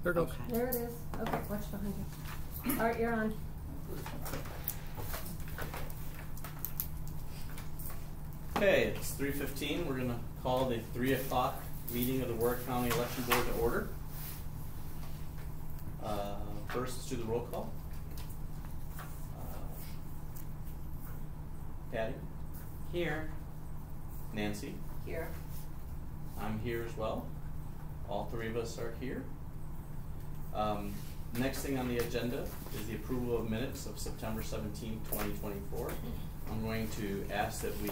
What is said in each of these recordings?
There it goes. Okay. There it is. Okay, watch behind you. All right, you're on. Okay, it's 3:15. We're going to call the 3 o'clock meeting of the Warwick County Election Board to order. First, let's do the roll call. Patty? Here. Nancy? Here. I'm here as well. All three of us are here. Next thing on the agenda is the approval of minutes of September 17, 2024. I'm going to ask that we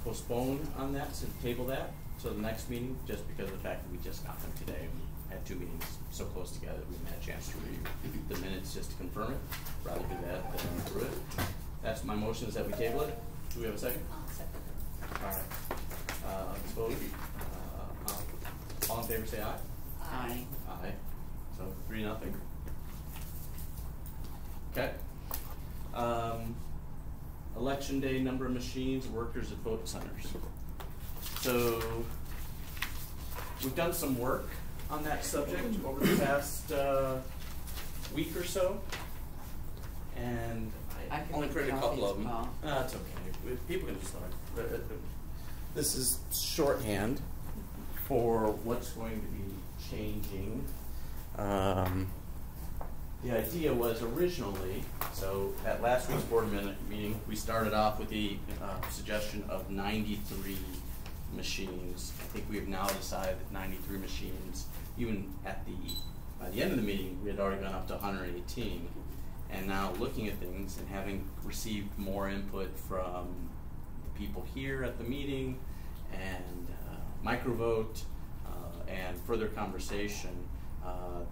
postpone on that, to table that to the next meeting, just because of the fact that we just got them today. We had two meetings so close together that we haven't had a chance to review the minutes just to confirm it. Rather do that than go through it. That's my motion, is that we table it. Do we have a second? I'll second. All right. Let's vote. All in favor say aye. Aye. Aye. So 3-0. Okay. Election day, number of machines, workers at vote centers. So we've done some work on that subject over the past week or so, and I only printed a couple of them. That's okay. People can just start. This is shorthand for what's going to be changing. The idea was originally, so at last week's board meeting, we started off with the suggestion of 93 machines. I think we have now decided that 93 machines, even by the end of the meeting, we had already gone up to 118. And now looking at things and having received more input from the people here at the meeting and microvote and further conversation,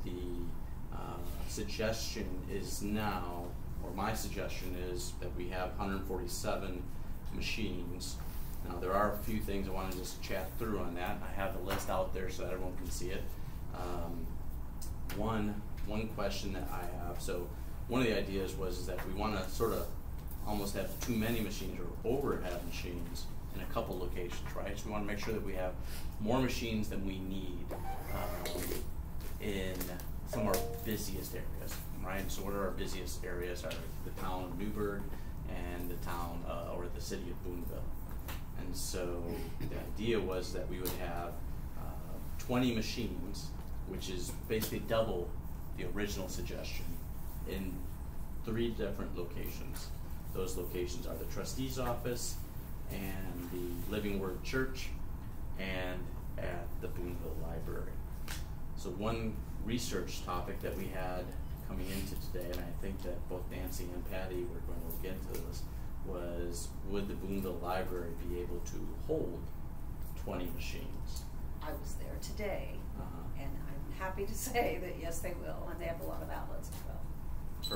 the suggestion is now, or my suggestion is, that we have 147 machines. Now there are a few things I want to just chat through on that. I have the list out there so that everyone can see it. One question that I have, so one of the ideas was that we want to sort of almost have too many machines or overhead machines in a couple locations, right? So we want to make sure that we have more machines than we need in some of our busiest areas, right? So what are our busiest areas? Are the town of Newburgh and the town or the city of Boonville. And so the idea was that we would have 20 machines, which is basically double the original suggestion, in 3 different locations. Those locations are the trustee's office and the Living Word Church and at the Boonville Library. So one research topic that we had coming into today, and I think that both Nancy and Patty were going to look into this, was would the Boonville Library be able to hold 20 machines? I was there today, and I'm happy to say that yes, they will, and they have a lot of outlets as well.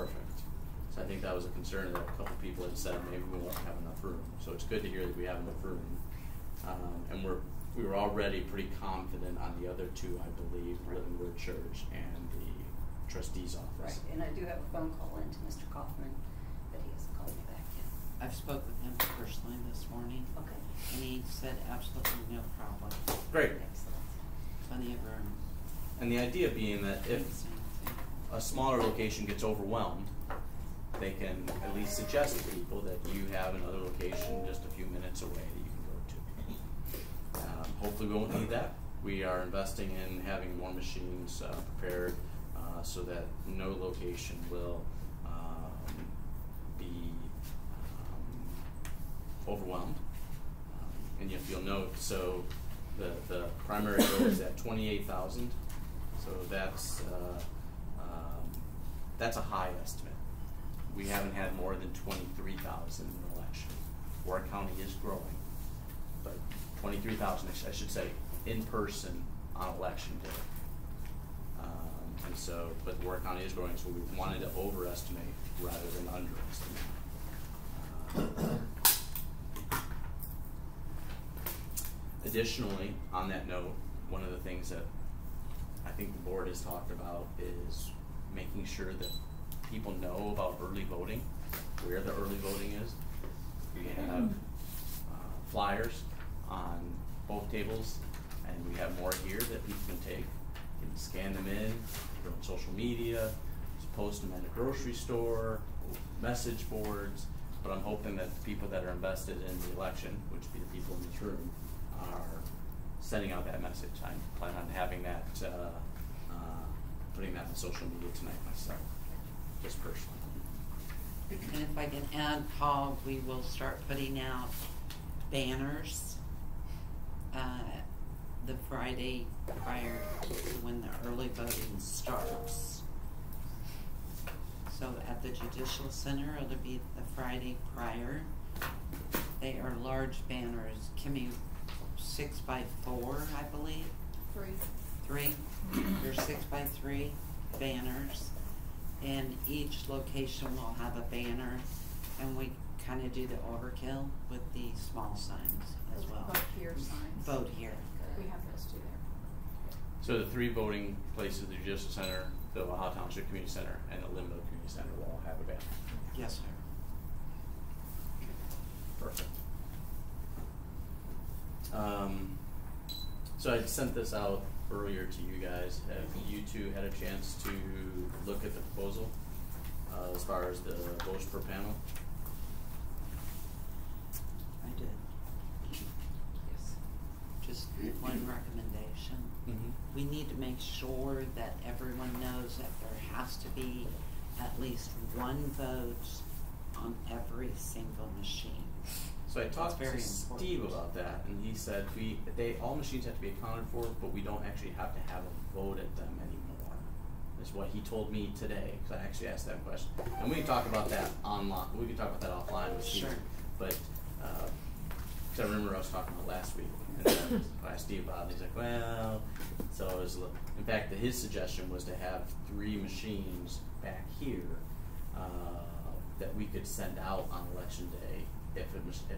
Perfect. So I think that was a concern that a couple people had said maybe we won't have enough room. So it's good to hear that we have enough room, and we were already pretty confident on the other 2, I believe, Living Word Church and the trustee's office. Right, and I do have a phone call in to Mr. Kaufman, but he hasn't called me back yet. I've spoke with him personally this morning. Okay. And he said absolutely no problem. Great. Excellent. Plenty of room. And the idea being that if a smaller location gets overwhelmed, they can at least suggest to people that you have another location just a few minutes away that you can go to. Hopefully we won't need that. We are investing in having more machines prepared so that no location will be overwhelmed. And if you'll note, so the primary vote is at 28,000. So that's a high estimate. We haven't had more than 23,000 in an election. Warwick County is growing, but 23,000, I should say, in person on election day. And so, but Warwick County is growing, so we wanted to overestimate rather than underestimate. Additionally, on that note, one of the things that I think the board has talked about is making sure that people know about early voting, where the early voting is. We have flyers on both tables, and we have more here that people can take. can scan them in, put them on social media, just post them at a grocery store, message boards. But I'm hoping that the people that are invested in the election, which would be the people in this room, are sending out that message. I plan on having that, putting that on social media tonight myself, just personally. And if I can add, Paul, we will start putting out banners the Friday prior to when the early voting starts. So at the Judicial Center, it'll be the Friday prior. They are large banners, Kimmy, 6x4, I believe. 3. They're 6x3 banners, and each location will have a banner, and we kind of do the overkill with the small signs as well. Vote here signs. Vote here. We have those two there. So the 3 voting places, the Judicial Center, the Ohio Township Community Center, and the Limbo Community Center will all have a banner. Yes, sir. Perfect. So I sent this out earlier to you guys. Have you two had a chance to look at the proposal as far as the votes per panel? I did. Yes. Just one recommendation. Mm-hmm. We need to make sure that everyone knows that there has to be at least one vote on every single machine. So I talked to very Steve important. about that, and he said all machines have to be accounted for, but we don't actually have to have a vote at them anymore. Is what he told me today, because I actually asked that question. And we can talk about that online. We can talk about that offline with Steve. Sure. But cause I remember I was talking about last week, and then I asked Steve about it. He's like, well, so it was, in fact, his suggestion was to have 3 machines back here that we could send out on election day if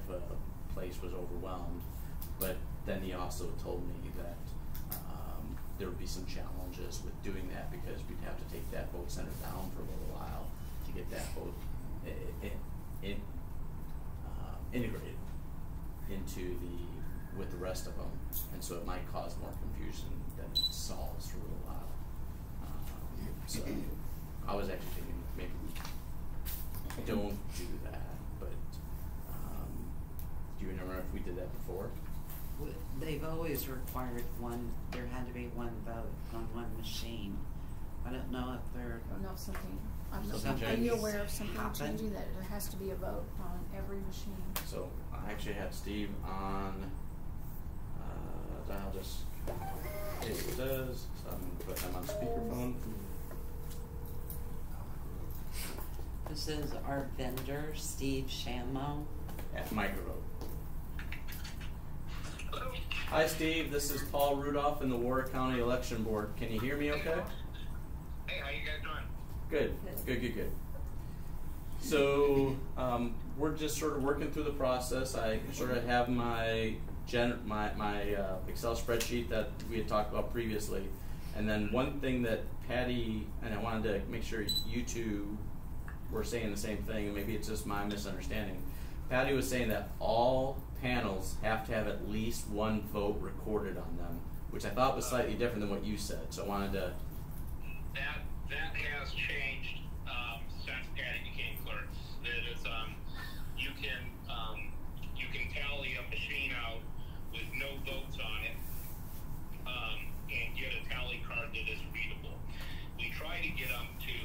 a place was overwhelmed. But then he also told me that there would be some challenges with doing that because we'd have to take that vote center down for a little while to get that vote integrated into with the rest of them, and so it might cause more confusion than it solves for a little while. So I was actually thinking maybe we don't do that, but do you remember if we did that before? They've always required there had to be one vote on one machine. I don't know if I don't know if something, Something are you changed. aware of something Happened. changing that there has to be a vote on every machine? So I actually had Steve on, I'll just, it does, so I'm going to put him on speakerphone. This is our vendor, Steve Shammo. At Microvote. Hi Steve, this is Paul Rudolph in the Warwick County Election Board. Can you hear me okay? Hey, how you guys doing? Good. So we're just sort of working through the process. I sort of have my Excel spreadsheet that we had talked about previously, and then one thing that Patty and I wanted to make sure you two were saying the same thing, and maybe it's just my misunderstanding. Patty was saying that all panels have to have at least one vote recorded on them, which I thought was slightly different than what you said. So I wanted to. That has changed since Patty became clerk. That is, you can tally a machine out with no votes on it, and get a tally card that is readable. We try to get them to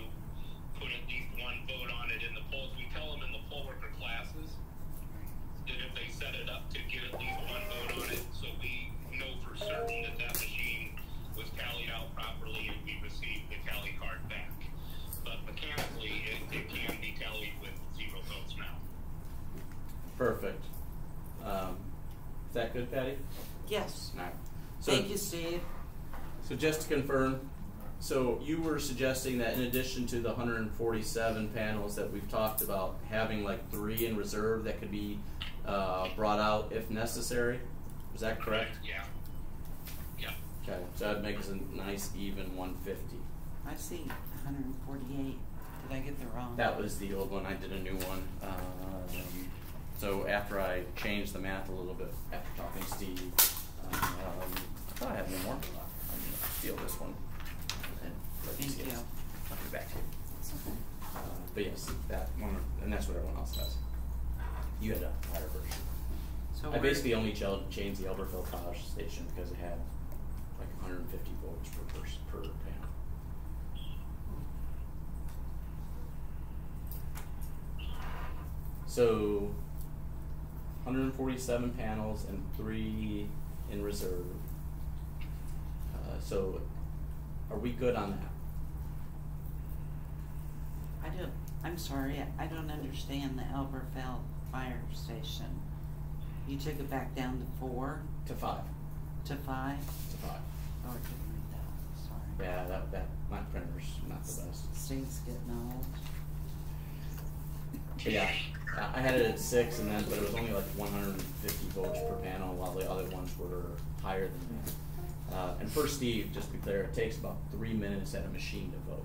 put at least one vote on it in the polls. We tell them in the poll worker classes that if they set it up to get at least one vote on it, so we know for certain that that machine was tallied out properly and we received the tally card back. But mechanically, it can be tallied with 0 votes now. Perfect. Is that good, Patty? Yes. All right. So, Thank you, Steve. So just to confirm, so you were suggesting that in addition to the 147 panels that we've talked about, having like 3 in reserve that could be brought out if necessary? Is that correct? Yeah. Yeah. Okay, so that'd make us a nice even 150. I see 148. Did I get the wrong? That was the old one. I did a new one. So after I changed the math a little bit, after talking to Steve, I thought I had one more. I'm going to steal this one. back to you. It's okay. But yes, that one, and that's what everyone else does. You had a higher version. So I basically only changed the Elberfeld power station because it had like 150 volts per panel. So 147 panels and 3 in reserve. So are we good on that? I'm sorry, I don't understand the Elberfeld fire station. You took it back down to 4? To 5. To 5? To 5. Oh, I didn't read that, sorry. Yeah, that my printer's not the best. Steve's getting old. But yeah, I had it at 6, but it was only like 150 volts per panel, while the other ones were higher than that. And for Steve, just to be clear, it takes about 3 minutes at a machine to vote.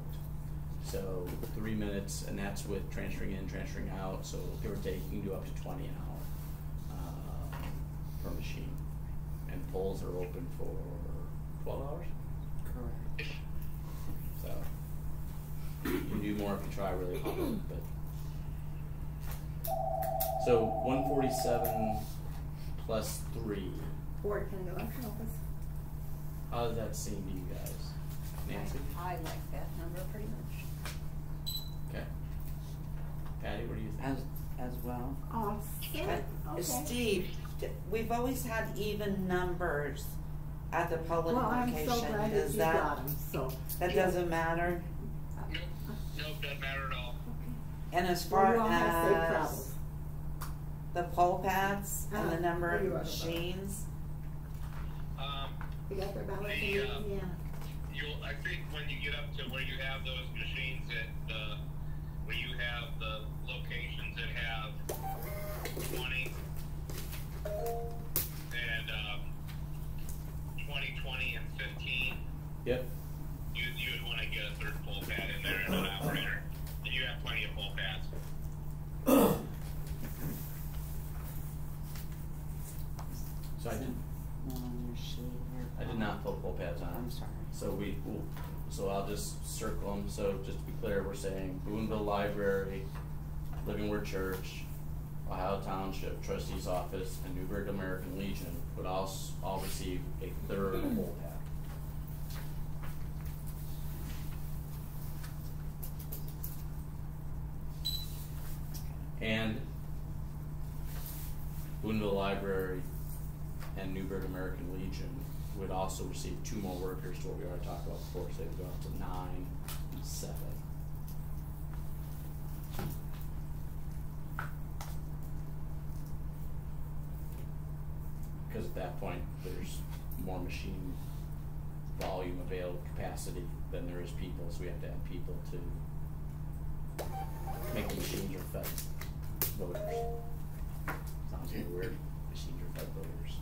So 3 minutes, and that's with transferring in, transferring out. So give or take, you can do up to 20 an hour per machine. And polls are open for 12 hours. Correct. So you can do more if you try really hard, but. So 147 plus 3. Board can go election office. How does that seem to you guys? Nancy? I like that number pretty much. Okay. Patty, what do you think? As well. Yeah, okay. Steve, we've always had even numbers at the polling Well, I'm location. so glad that Is you that, got 'em, so. that doesn't matter? Nope, doesn't matter at all. And as Well, far you all have safe as travels. the poll pads and the number what of do you want about it? machines, You got their ballot The, in, yeah. I think when you get up to where you have those machines where you have the locations that have 20 and 20, 20, and 15, Yep. you would want to get a third poll pad in there and an operator, and you have plenty of poll pads. So I did. one on your sheet here. I did not put poll pads on. I'm sorry. So I'll just circle them. So just to be clear, we're saying Boonville Library, Living Word Church, Ohio Township Trustee's Office, and Newburgh American Legion would all receive a third poll pad. And Boonville Library and Newburgh American Legion would also receive 2 more workers to what we already talked about before, so they would go up to 9 and 7. Because at that point, there's more machine volume available capacity than there is people, so we have to add people to make the machines are fed voters. Sounds a little weird. Machines are fed voters.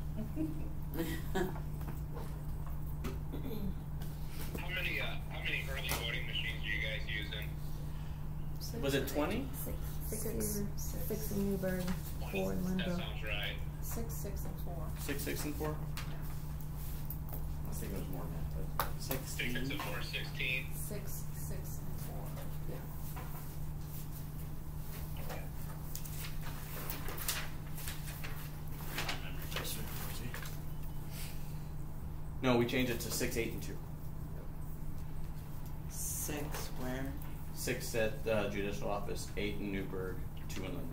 How many early voting machines are you guys using? Was it 20? Six in Newburgh, 4 in That Linville. sounds right. 6, 6, and 4. 6, 6, and 4? I was thinking it was more than that, but 6 and 4, 16. 6, 6, and 4. yeah. Okay. No, we changed it to 6, 8, and 2. 6 where? 6 at the judicial office, 8 in Newburgh, 2 in Linville.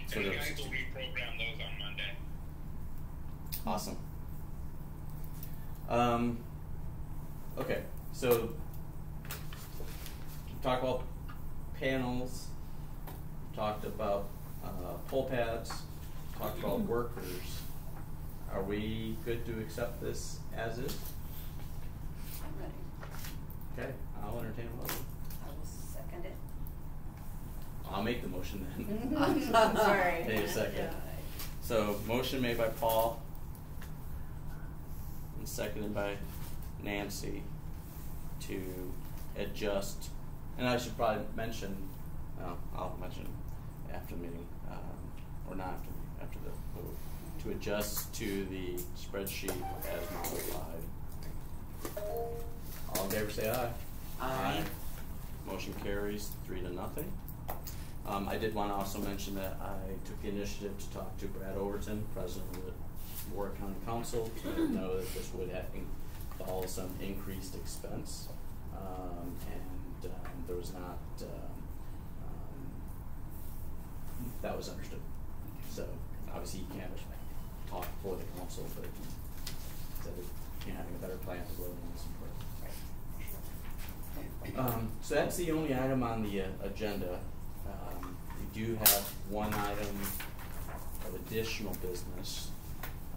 So And the there was guys will 16. reprogram those on Monday. Awesome. Okay, so talk about panels, talked about poll pads, talked about workers. Are we good to accept this as is? I'm ready. Okay, I'll entertain a motion. I will second it. I'll make the motion then. I'm sorry. Need a second. Yeah. So motion made by Paul and seconded by Nancy to adjust, and I should probably mention, I'll mention after the meeting, or not after the vote, to adjust to the spreadsheet as modified. All in favor say aye. Aye. Motion carries 3-0. I did want to also mention that I took the initiative to talk to Brad Overton, president of the Warwick County Council, to let him know that this would involve some increased expense, and there was not, that was understood. So obviously you can't talk for the council, but he said that having a better plan to go in is important. So that's the only item on the agenda. We do have one item of additional business,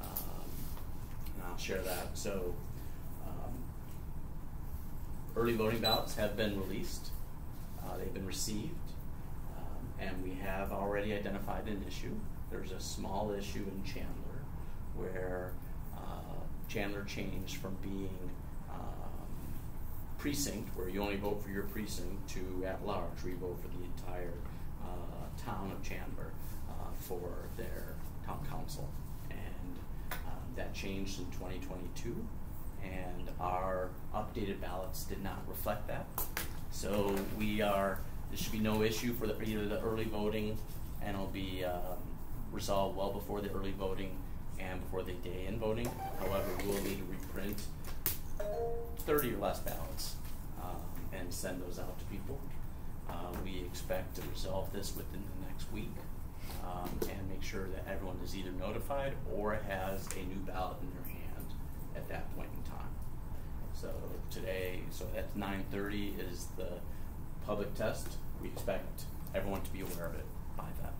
and I'll share that. So early voting ballots have been released. They've been received, and we have already identified an issue. There's a small issue in Chandler where Chandler changed from being precinct, where you only vote for your precinct, to at large, where you vote for the entire town of Chandler for their town council. And that changed in 2022, and our updated ballots did not reflect that. So there should be no issue for either the early voting, and it'll be resolved well before the early voting and before the day-in voting. However, we'll need to reprint 30 or less ballots and send those out to people. We expect to resolve this within the next week and make sure that everyone is either notified or has a new ballot in their hand at that point in time. So at 9:30 is the public test. We expect everyone to be aware of it by then,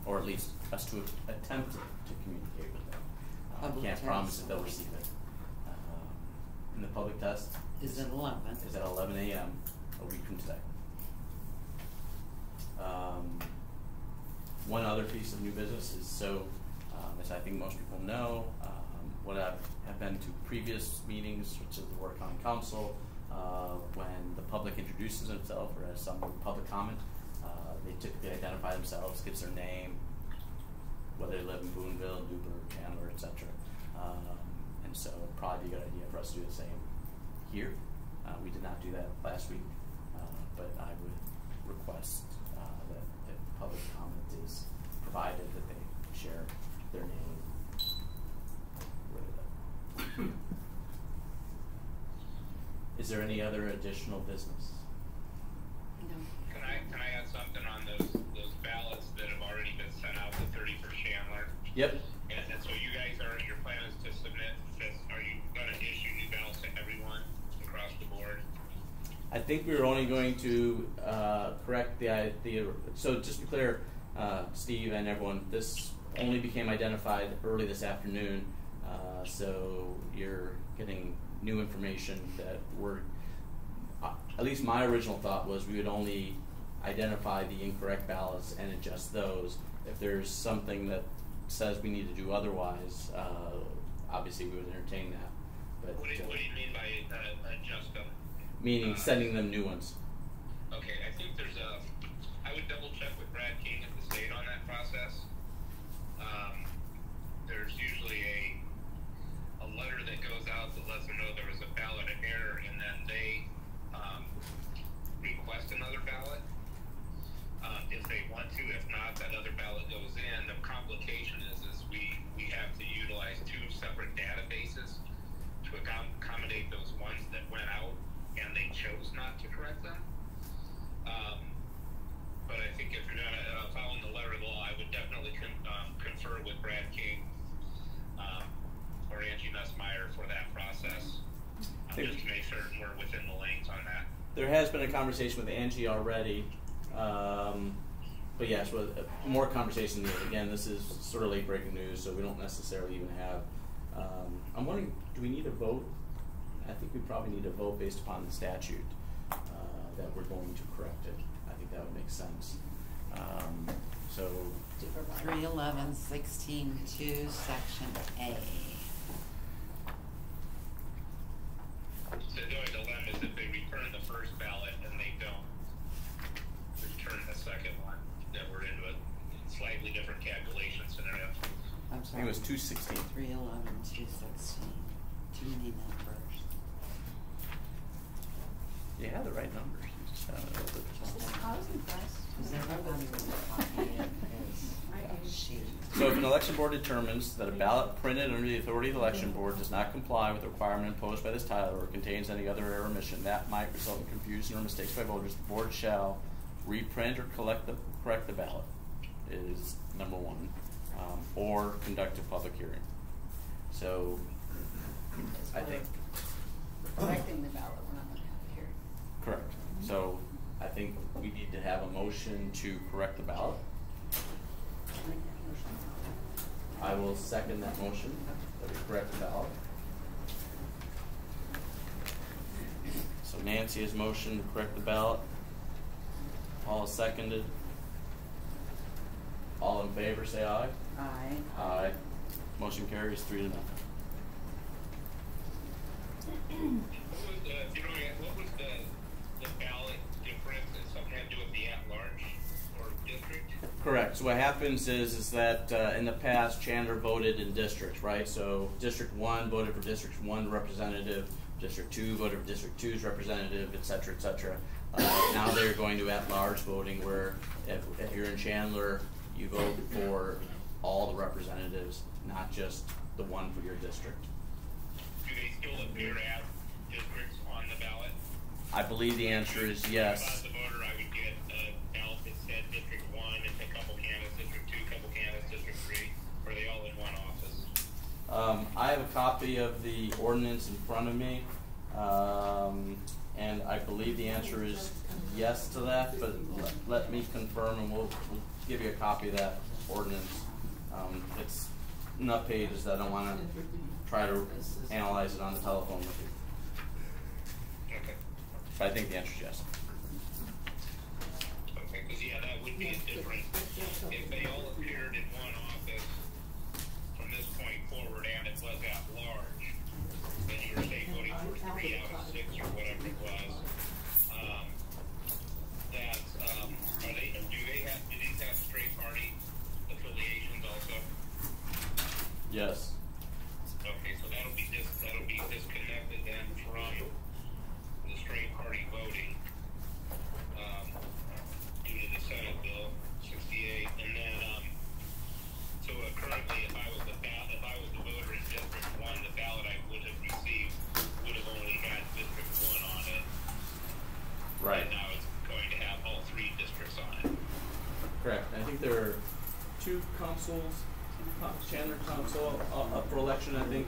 or at least us to attempt to communicate with them. We can't promise that they'll receive it. And the public test is at 11. Is at 11 a.m. a week from today. One other piece of new business is, as I think most people know, what I've been to previous meetings, which is the Warwick County Council, when the public introduces themselves or has some public comment, they typically identify themselves, gives their name, whether they live in Boonville, Newburgh, Chandler, etc. And so it'd probably be a good idea for us to do the same here. We did not do that last week, but I would request that public comment is provided, that they share their name with it. Is there any other additional business? No. Can I add something on those ballots that have already been sent out, the 30 for Chandler? Yep. And so your plan is to submit this, are you going to issue new ballots to everyone across the board? I think we were only going to correct so just to be clear, Steve and everyone, this only became identified early this afternoon, so you're getting new information that at least my original thought was we would only identify the incorrect ballots and adjust those. If there's something that says we need to do otherwise, obviously we would entertain that. But what do you mean by adjust them? Meaning sending them new ones. Okay, I think I would double check with Brad King at the state on that process. There's usually a letter that goes out that lets them know there was a ballot error, and then they request another ballot if they want to. If not, that other ballot goes in. The complication is we have to utilize two separate databases to accommodate those ones that went out and they chose not to correct them. But I think if you're going to following the letter of the law, I would definitely confer with Brad King or Angie Nussmeyer for that process, just to make certain we're within the lanes on that. There has been a conversation with Angie already, but yes, more conversation needed. Again, this is sort of late breaking news, so we don't necessarily even have. I'm wondering, do we need a vote? I think we probably need a vote based upon the statute that we're going to correct it. I think that would make sense. So 311.16.2 Section A. So the only dilemma is if they return the first ballot and they don't return the second one, then we're into a slightly different calculation scenario. I'm sorry. think it was 216. 311, 216. Too many numbers. You have the right numbers. You just have a little bit. I was impressed. Does everybody want to copy it as sheet? So if an election board determines that a ballot printed under the authority of the election board does not comply with the requirement imposed by this title or contains any other error or omission that might result in confusion or mistakes by voters, the board shall reprint or correct the ballot is number one, or conduct a public hearing. So I think Correcting the ballot, we're not going to have a hearing. correct. So I think we need to have a motion to correct the ballot. I'll make that motion. I will second that motion that we correct the ballot. So Nancy has motioned to correct the ballot. Paul has seconded. All in favor say aye. Aye. Aye. Motion carries 3-0. What was the ballot difference? Is something had to do with the at-large or district? Correct. So what happens is that in the past, Chandler voted in districts, right? So District 1 voted for District 1's representative, District 2 voted for District 2's representative, et cetera, et cetera. Now they're going to at-large voting, where if you're in Chandler, you vote for all the representatives, not just the one for your district. Do they still appear as districts on the ballot? I believe the answer is If I yes. was the voter, I would get a ballot that said District 1 and a couple candidates, District 2, couple candidates, District 3, or are they all in one office? I have a copy of the ordinance in front of me, and I believe the answer is yes to that, but let me confirm and we'll give you a copy of that ordinance. It's enough pages that I don't want to try to analyze it on the telephone with you. Okay. But I think the answer is yes. Okay, because yeah, that would be a difference. If they all appeared in one office from this point forward and it was at large, then you were say voting for 3 out of 6 or whatever it was. Do these have straight party affiliations also? Yes. Okay, so that'll be disconnected then from the straight party voting due to the Senate Bill 68, and then so currently, if I was the voter in District 1, the ballot I would have received would have only had District 1 on it. Right. And now it's going to have all 3 districts on it. Correct. I think there are 2 councils, Chandler Council up for election, I think,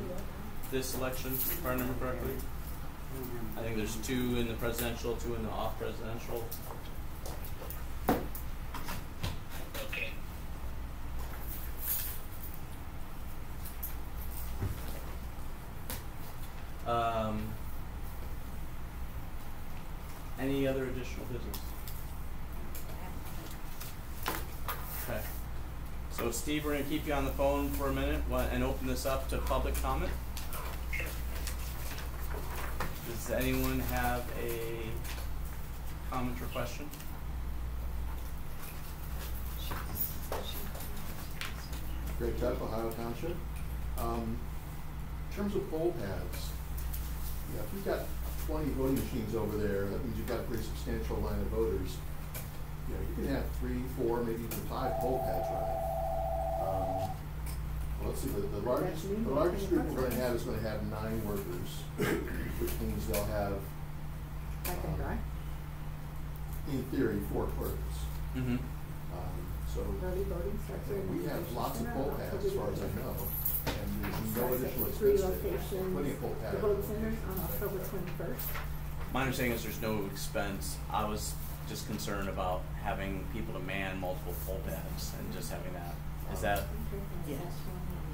this election, if I remember correctly. I think there's 2 in the presidential, 2 in the off-presidential. Okay. Any other additional business? Okay. So Steve, we're going to keep you on the phone for a minute and open this up to public comment. Does anyone have a comment or question? Greg Tuck, Ohio Township. In terms of poll pads, yeah, if you've got 20 voting machines over there, that means you've got a pretty substantial line of voters. You know, you can have 3, 4, maybe even 5 poll pads running. Let's see, the largest group we're going to have is going to have 9 workers, which means they'll have, in theory, 4 clerks. Mm-hmm. So we have lots of poll pads as far as I know, and there's no additional expense. Plenty of poll pads. The vote centers on October 21st. My understanding is there's no expense. I was just concerned about having people to man multiple poll pads and just having that. Is that? Yes.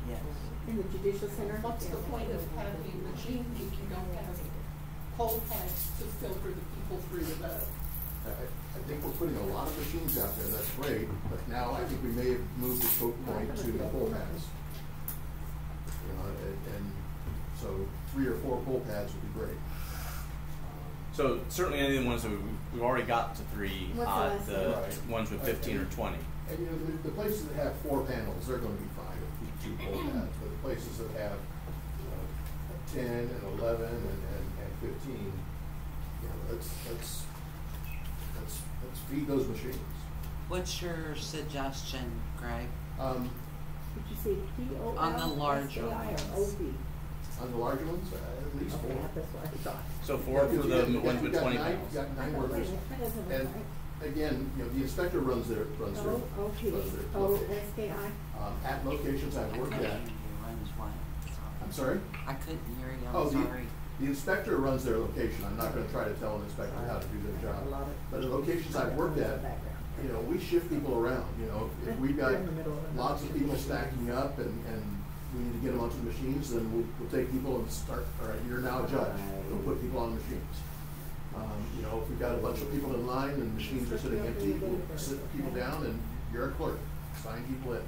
Yes. In the judicial center? What's the point of having a machine if you don't have poll pads to filter the people through the vote? I think we're putting a lot of machines out there, that's great, but now I think we may have moved the choke point to the poll pads. You know, and so 3 or 4 poll pads would be great. So certainly any of the ones that we've already got to 3, What's the Right. ones with 15 or 20. And you know, the places that have 4 panels, they're going to be fine with 2 poll pads. places that have 10 and 11 and 15. You know, let's feed those machines. What's your suggestion, Greg? Did you say P-O-L? On the larger S-A-I or ones. O-B? On the larger ones, at least Okay, 4. that's what I thought. So 4 for the You've ones got with 20 nine, pounds. you've got 9 I thought, wait a workers. minute, that doesn't look And right. again, you know, the inspector runs their Oh, okay. location. O-S-K-I? At locations I've I worked couldn't at. hear you. Runs what? I'm sorry? I couldn't hear you. Oh, I'm sorry. the inspector runs their location. I'm not gonna try to tell an inspector how to do their job. A lot of- But the locations I've worked at, you know, we shift people around, you know. If we've got They're in the middle of it. lots of people stacking up and we need to get them onto the machines, then we'll take people and start, all right, you're now a judge. We'll put people on the machines. You know, if we've got a bunch of people in line and machines are sitting empty, we'll sit people down and you're a clerk, sign people in.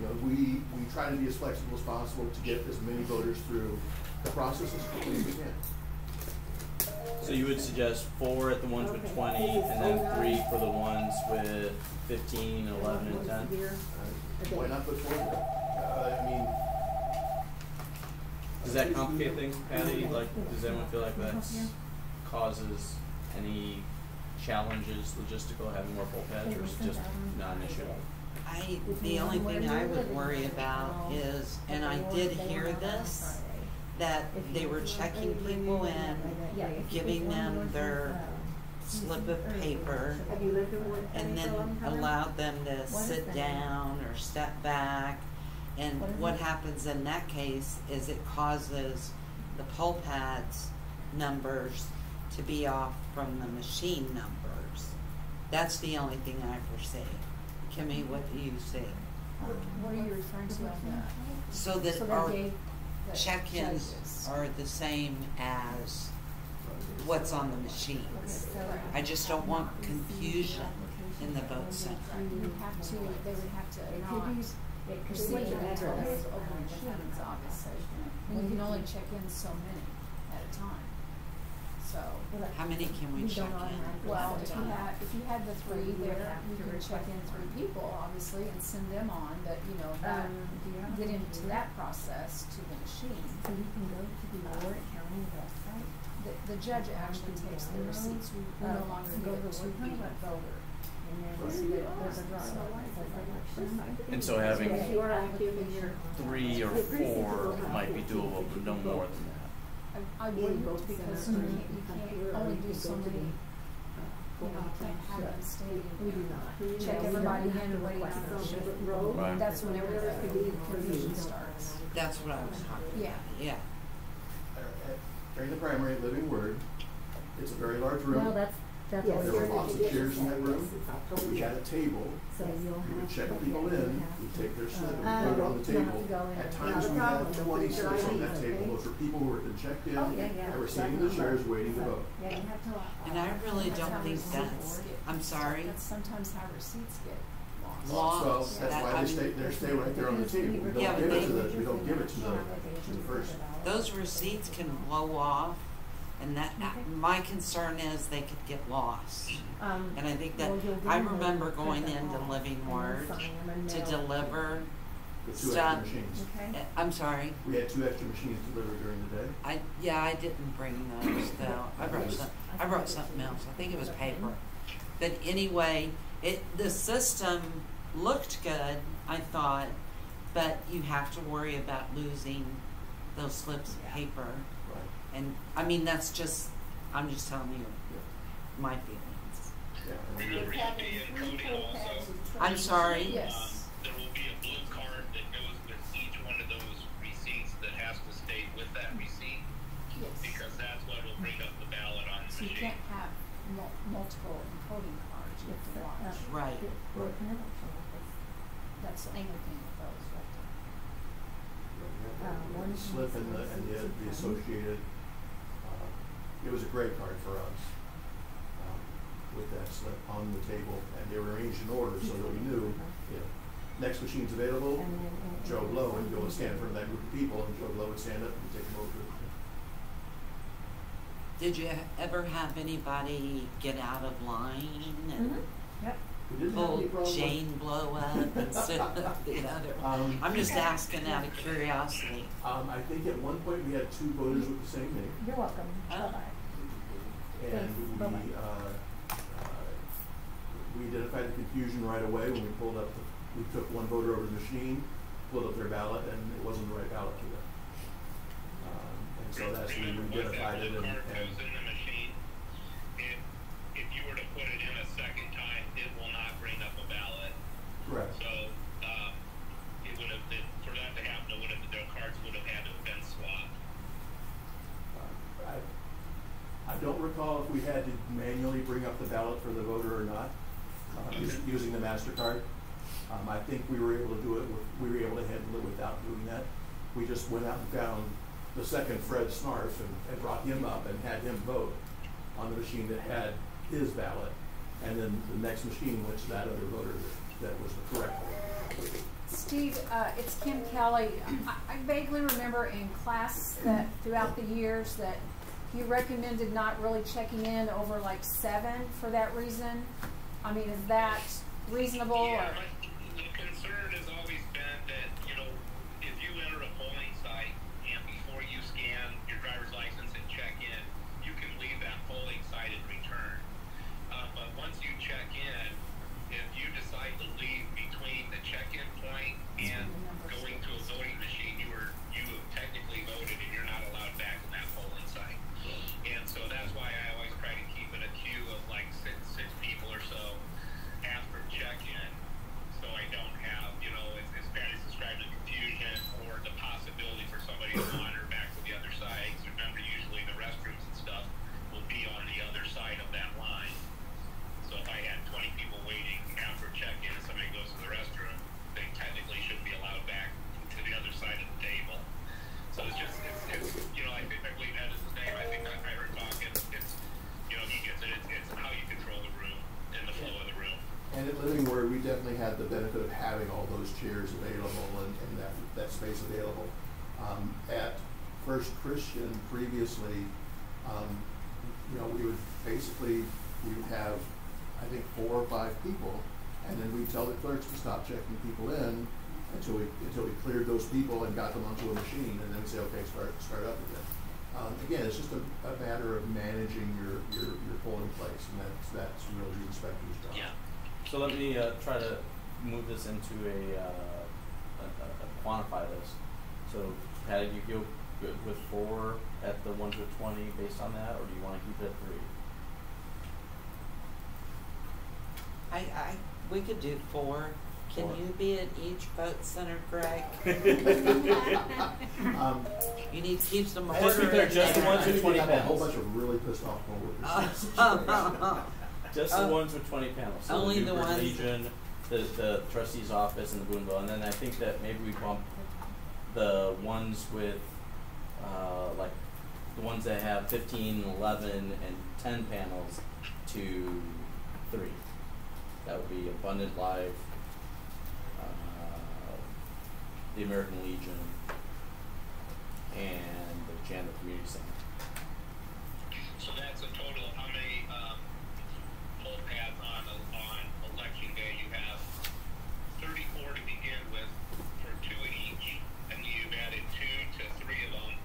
You know, we try to be as flexible as possible to get as many voters through the process as quickly as we can. So you would suggest 4 at the ones with 20, and then 3 for the ones with 15, 11, and 10? Why not put 4 there? I mean, Does that complicate things, Patty? Like, does anyone feel like that causes any challenges logistical having more poll pads, or is it just not an issue? The only thing I would worry about is, and I did hear this, that they were checking people in, giving them their slip of paper, and then allowed them to sit down or step back. And what happens in that case is it causes the poll pads numbers to be off from the machine numbers. That's the only thing I foresee. Kimmy, what do you see? What are you referring to on that? So that So they our gave the check-ins judges. are the same as what's on the machines. I just don't want confusion in the vote center. You would have to, they would have to not proceed until there's open machines, obviously. And you can only check in so many at a time. So, How many can we check in? well, if you had the 3 there, you could check in 3 people, obviously, and send them on, but, you know, that, get into that process to the machine. So you can go to the Warwick County website. The judge actually takes the receipts, we no longer give it to the voter. And then there's a drop. And so having If you are active in your. 3 or 4 might be doable, but no more than that. I wouldn't, because you can't only do so many, you know, you can't have them stay, We do not. check everybody in and wait for their shift. Right. That's whenever the confusion starts. That's what I was talking about. Yeah. during the primary at Living Word, it's a very large room. Well, that's There were lots of chairs in that room. We had a table. So you'll We would have check to people get- in, we'd take their slip and put it on the table. At times we had 20 slips on that table. Those were people who had been checked in, that were sitting in the chairs waiting to vote. Yeah, you have to. And I really That's don't how think receipts that's, get- I'm sorry, That's sometimes how receipts get lost. Lost. So that's That- why I'm- they stay right there on the table. We Yeah, don't but give it they- to the, we don't give it to the first. those receipts can blow off, and that, my concern is they could get lost. And I think that, I remember going into Living Word to deliver The 2 extra stuff. machines. I'm sorry, We had 2 extra machines delivered during the day. I didn't bring those though. I brought something else. I think it was paper. But anyway, the system looked good, I thought, but you have to worry about losing those slips of paper. Right. And I mean, I'm just telling you my feelings. Yeah. Remember, you'll be encoding also. I'm sorry. Yes. There will be a blue card that goes with each one of those receipts that has to stay with that receipt, Yes. because that's what will bring up the ballot on the So you machine. can't have multiple encoding cards, you have to watch. Right. That's the only thing with those right there. The slip and the associated, it was a great card for us, with that slip on the table, and they were arranged in order so that we knew, you know, next machine's available, Joe Blow would go and stand in front of that group of people, and Joe Blow would stand up and take them over. Did you ever have anybody get out of line? And Yep. We didn't have full any problem. chain blow up instead of the other? I'm just asking out of curiosity. I think at one point we had 2 voters with the same name. You're welcome. Oh. Bye-bye. And Thanks. Bye-bye. we identified the confusion right away when we pulled up, we took one voter over to the machine, pulled up their ballot, and it wasn't the right ballot for them. And so that's when we identified it. When the card goes in the machine, if you were to put it in a second time, it will not bring up a ballot. Correct. So it would have been, for that to happen, it would have, their cards would have had to have been swapped. I don't recall if we had to manually bring up the ballot for the voter or not, using the MasterCard. I think we were able to do it. We were able to handle it without doing that. We just went out and found the second Fred Snarf and brought him up and had him vote on the machine that had his ballot, and then the next machine went to that other voter that was the correct one. Steve, it's Kim Kelly. I vaguely remember in class that throughout the years that you recommended not really checking in over like 7 for that reason. I mean, is that reasonable? Yeah, or? the concern has always been that, you know, if you enter a polling site and before you scan your driver's license and check in, you can leave that polling site and return. But once you check in, if you decide to leave between the check-in point and going to a voting machine, you have technically voted and you're not allowed back in that polling site. And so that's why I always try to keep it a queue of like six people or so after check-in, so I don't have, you know, as Patty's described, the confusion or the possibility for somebody to wander back to the other side. Because remember, usually the restrooms and stuff will be on the other side of that line. So if I had 20 people waiting after check-in and somebody goes to the restroom, they technically shouldn't be allowed back to the other side of the table. So it's just, it's you know, I believe that is his name. I think I heard talking. It's, you know, he gets it. It's how you control the room and the flow of the room. And at Living Word, we definitely had the benefit of having all those chairs available and that space available. At First Christian previously, you know, we would have, I think, 4 or 5 people, and then we'd tell the clerks to stop checking people in until we cleared those people and got them onto a machine, and then we'd say, okay, start up again. Again, it's just a matter of managing your polling place, and that's really the inspector's job. Yeah. So let me try to move this into a quantify this. So Patty, you go good with 4 at the 1 to 20 based on that, or do you want to keep it at 3? We could do 4. Can 4. you be at each vote center, Greg? You need to keep some order. Just be clear, just the in 1 there. to 20 We have a whole panels. bunch of really pissed off coworkers. Just the ones with 20 panels. So Only the Newport ones- Legion, the trustee's office, and the Boonville. And then I think that maybe we bump the ones with, like, the ones that have 15, 11, and 10 panels to 3. That would be Abundant Life, the American Legion, and the Chandler Community Center. So that's a total of how many poll pads on election day? You have 34 to begin with for 2 at each, and you've added 2 to 3 of them.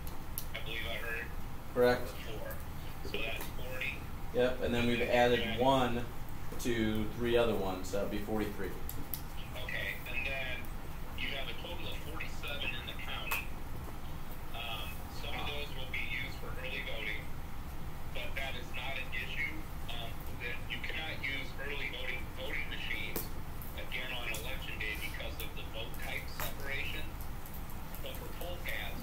I believe I heard. Correct. 4. So that's 40. Yep, and then we've added 1 to 3 other ones, so that'd be 43. Okay, and then you have a total of 47 in the county. Some of those will be used for early voting, but that is not an issue. That you cannot use early voting machines again on election day because of the vote type separation. But for poll pads,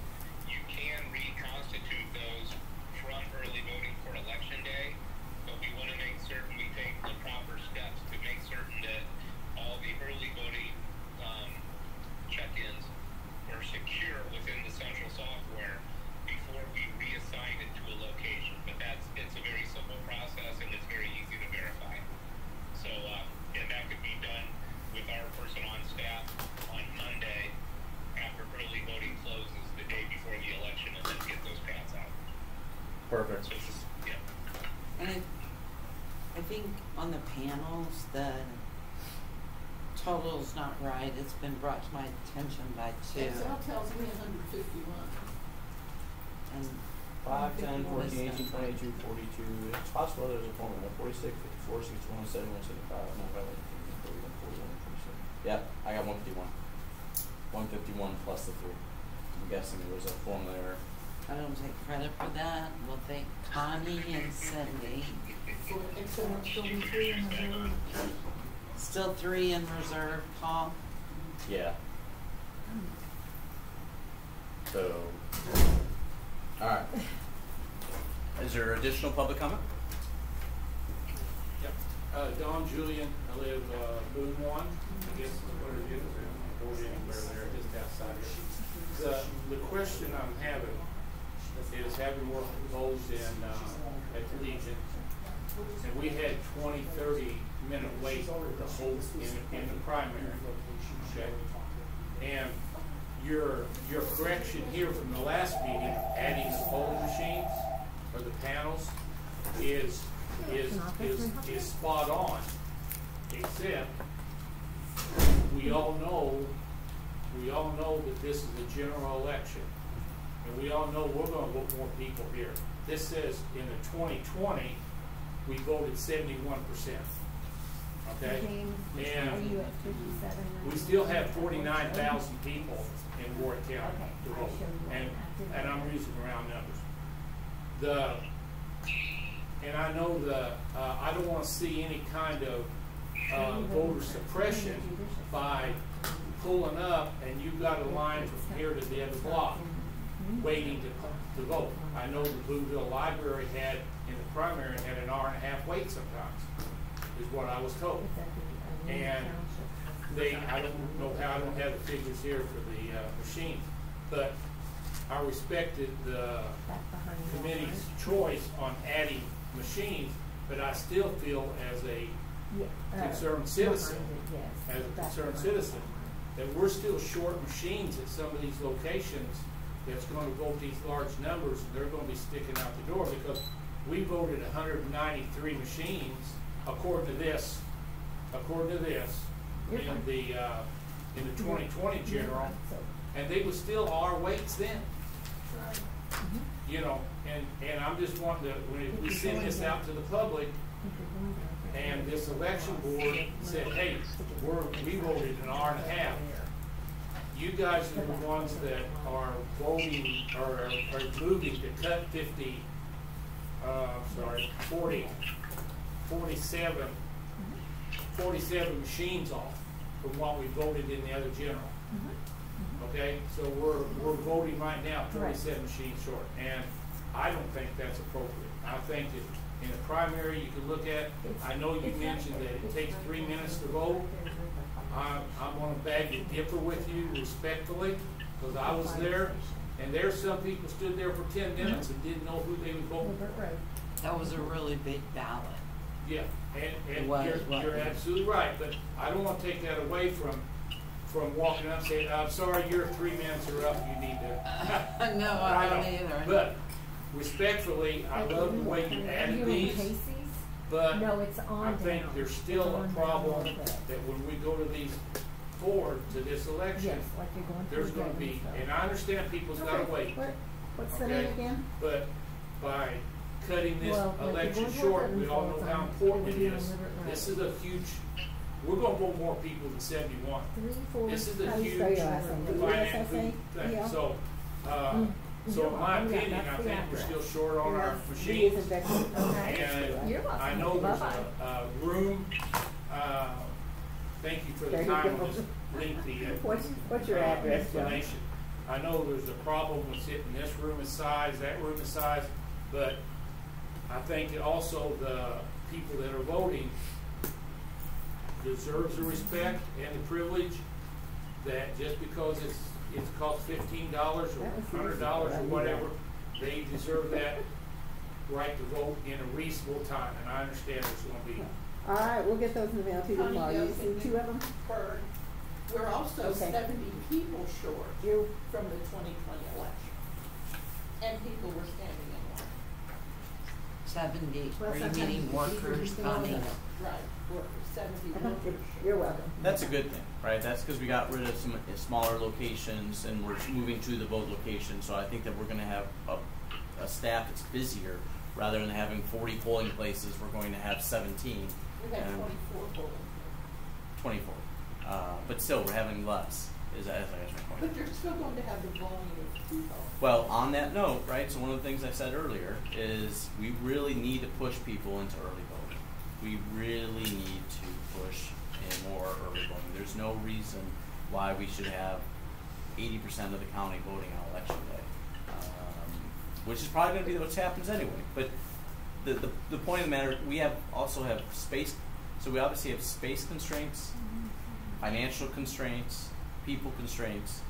you can reconstitute those from early voting for election day. But we want to make certain we take the proper steps to make certain that all the early voting check-ins are secure within the central software before we reassign it to a location. But it's a very simple process and it's very easy to verify. So, and that could be done with our person on staff on Monday after early voting closes the day before the election, and then get those pads out. Perfect. So it's just, yeah. And I think on the panels, the total's not right. It's been brought to my attention by two. Excel tells me 151. And 5, 10, 14, Listen. 18, 22, 42. It's possible there's a formula. 46, 54, 61, 71, 75, 95, 41, 47. Yeah, I got 151. 151 plus the 3. I'm guessing there was a formula error. I don't take credit for that. We'll thank Connie and Cindy. For Excel, still be 3 in reserve. Still 3 in reserve, Paul. Yeah. So, all right. Is there additional public comment? Yep. Don Julian, I live Boone 1, I guess is what it is. I don't know anywhere there, just outside here. The question I'm having is having worked with Bowles at the Legion, and we had 20, 30-minute wait the whole in the primary. Okay? And your correction here from the last meeting, adding the polling machines or the panels, is spot on. Except we all know that this is a general election, and we all know we're going to vote more people here. This says in the 2020 we voted 71%. Okay, and we still have 49,000 people in Warwick County to vote, and I'm using round numbers. And I know I don't want to see any kind of voter suppression by pulling up and you've got a line from here to the other block waiting to vote. I know the Boonville Library had in the primary had an hour-and-a-half wait sometimes, is what I was told. And I don't know how, I don't have the figures here for the machines, but I respected the committee's choice on adding machines, but I still feel as a concerned citizen, that we're still short machines at some of these locations that's going to vote these large numbers, and they're going to be sticking out the door because we voted 193 machines according to this in the 2020 general, and they were still our weights then. You know, and I'm just wanting to, when we send this out to the public, and this election board said, hey, we voted an hour and a half. You guys are the ones that are voting or are moving to cut 47 machines off from what we voted in the other general. Okay, so we're voting right now 47 machines short, and I don't think that's appropriate. I think that in the primary you can look at, I know you mentioned that it takes 3 minutes to vote. I'm going to beg to differ with you respectfully, because I was there, and there's some people stood there for 10 minutes and didn't know who they would vote for. That was a really big ballot. Yeah, and you're absolutely right, but I don't want to take that away from walking up and saying, I'm sorry, your 3 minutes are up, you need to. No, I don't either. But respectfully, I love the way you added these, but I think there's still a problem that when we go to these forward to this election, there's going to be, and I understand people's got to wait. What's the name again? But by cutting this election short, we all know how important it is. This is a huge, we're going to vote more people than 71. This is a huge financial thing. So in my opinion, I think we're still short on our machines. And I know there's a room. Thank you for the time on this lengthy what's your address, explanation. I know there's a problem with sitting this room is size, that room is size, but I think that also the people that are voting deserves the respect and the privilege that just because it's cost $15 or $100 or whatever, they deserve that right to vote in a reasonable time. And I understand there's going to be. All right, we'll get those in the mail to you tomorrow. You see 2 of them? We're also 70 people short from the 2020 election, and people were standing in line. 70, Well, are you sometimes meaning workers, Bonnie? Right, workers, 70 workers. You're welcome. That's a good thing, right? That's because we got rid of some smaller locations and we're moving to the vote location. So I think that we're going to have a staff that's busier rather than having 40 polling places. We're going to have 17. We have and 24 polling. 24. But still, we're having less. As I guess my point. But you're still going to have the volume of people. Well, on that note, right, so one of the things I said earlier is we really need to push people into early voting. We really need to push in more early voting. There's no reason why we should have 80% of the county voting on election day, which is probably going to be what happens anyway. But the point of the matter, we also have space, so we obviously have space constraints, financial constraints, people constraints.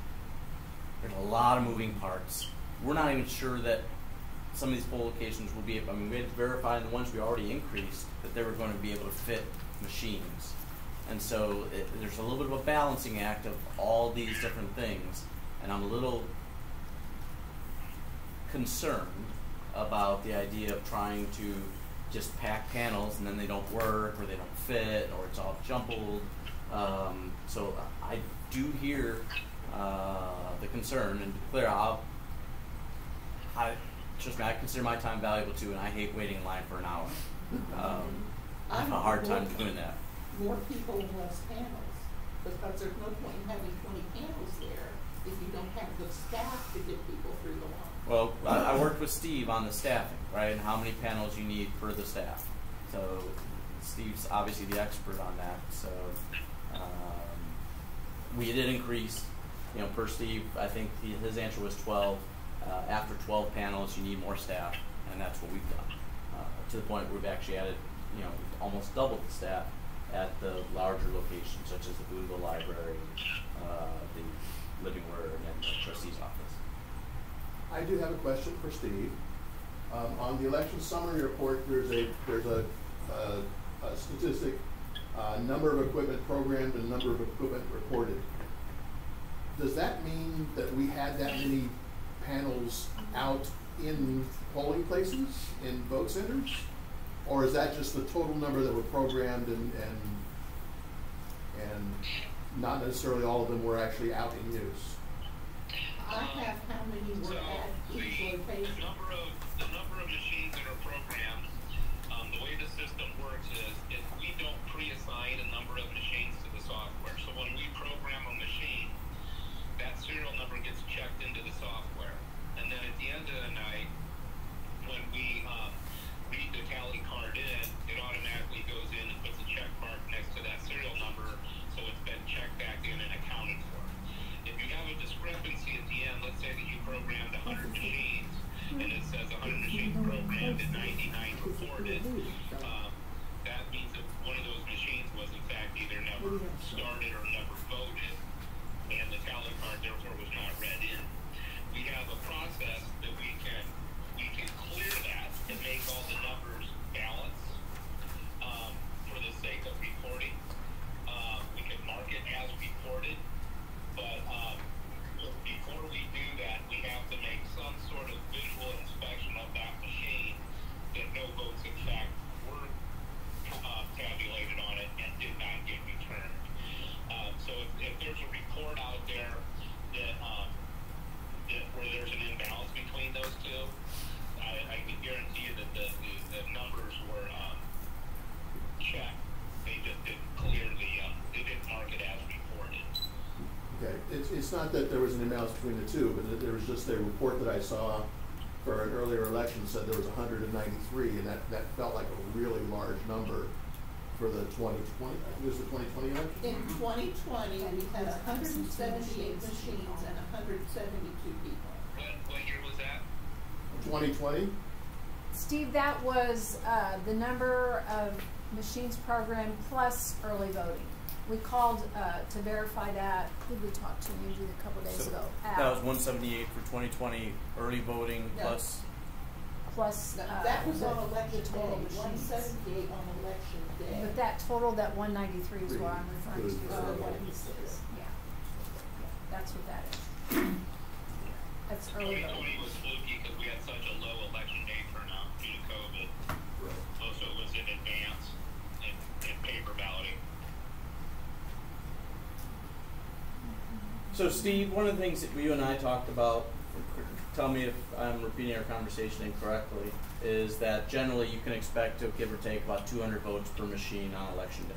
There's a lot of moving parts. We're not even sure that some of these poll locations will be, I mean, we had to verify the ones we already increased that they were going to be able to fit machines. And so there's a little bit of a balancing act of all these different things. And I'm a little concerned about the idea of trying to just pack panels and then they don't work or they don't fit or it's all jumbled. So I do hear the concern, and to be clear, trust me, I consider my time valuable too, and I hate waiting in line for an hour. I have a hard time doing that. More people and less panels, because there's no point in having 20 panels there if you don't have the staff to get people through the line. Well, I worked with Steve on the staffing, right, and how many panels you need per the staff. So Steve's obviously the expert on that. So we did increase, you know, per Steve, I think his answer was 12. After 12 panels, you need more staff, and that's what we've done. To the point where we've actually added, you know, almost doubled the staff at the larger locations, such as the Boonville Library, the Living Word, and the trustee's office. I do have a question for Steve. On the election summary report, there's a statistic, number of equipment programmed and number of equipment reported. Does that mean that we had that many panels out in polling places, in vote centers? Or is that just the total number that were programmed and not necessarily all of them were actually out in use? I have how many were at each location. The number of machines that are programmed, the way the system works is we don't pre-assign a number of machines to the software. So when we program a machine, that serial number gets checked into the software. And then at the end of the night, when we read the tally card in, it automatically goes in and puts a check mark next to that serial number, so it's been checked back in and accounted for. If you have a discrepancy at the end, let's say that you programmed 100 machines, and it says 100 machines programmed and 99 reported, that means that one of those machines was in fact either never started or never voted, and the tally card therefore was not read in. We have a process that we can clear that and make all the numbers balance for the sake of reporting. We can mark it as reported, but before we do that, we have to make some sort of visual inspection of that machine that no votes in fact were tabulated on it and did not get returned. So if there's a report out there that where there's an imbalance between those two, I can guarantee you that the numbers were checked. They just didn't clearly, they didn't mark it as reported. Okay, it's not that there was an imbalance between the two, but there was just a report that I saw for an earlier election said there was 193, and that felt like a really large number for the 2020. It was the 2020 election. In 2020, we had 178 machines and 172 people. What year was that? 2020. Steve, that was the number of machines programmed plus early voting. We called to verify that. Who did we talk to maybe a couple days ago? That was 178 for 2020 early voting plus. That was on election day. 178 on election day. But that total, that 193 is what I'm referring to. What he says. Yeah, that's what that is. That's early voting. 2020 was fluky because we had such a low election day turnout due to COVID. So Steve, one of the things that you and I talked about, tell me if I'm repeating our conversation incorrectly, is that generally you can expect to give or take about 200 votes per machine on election day.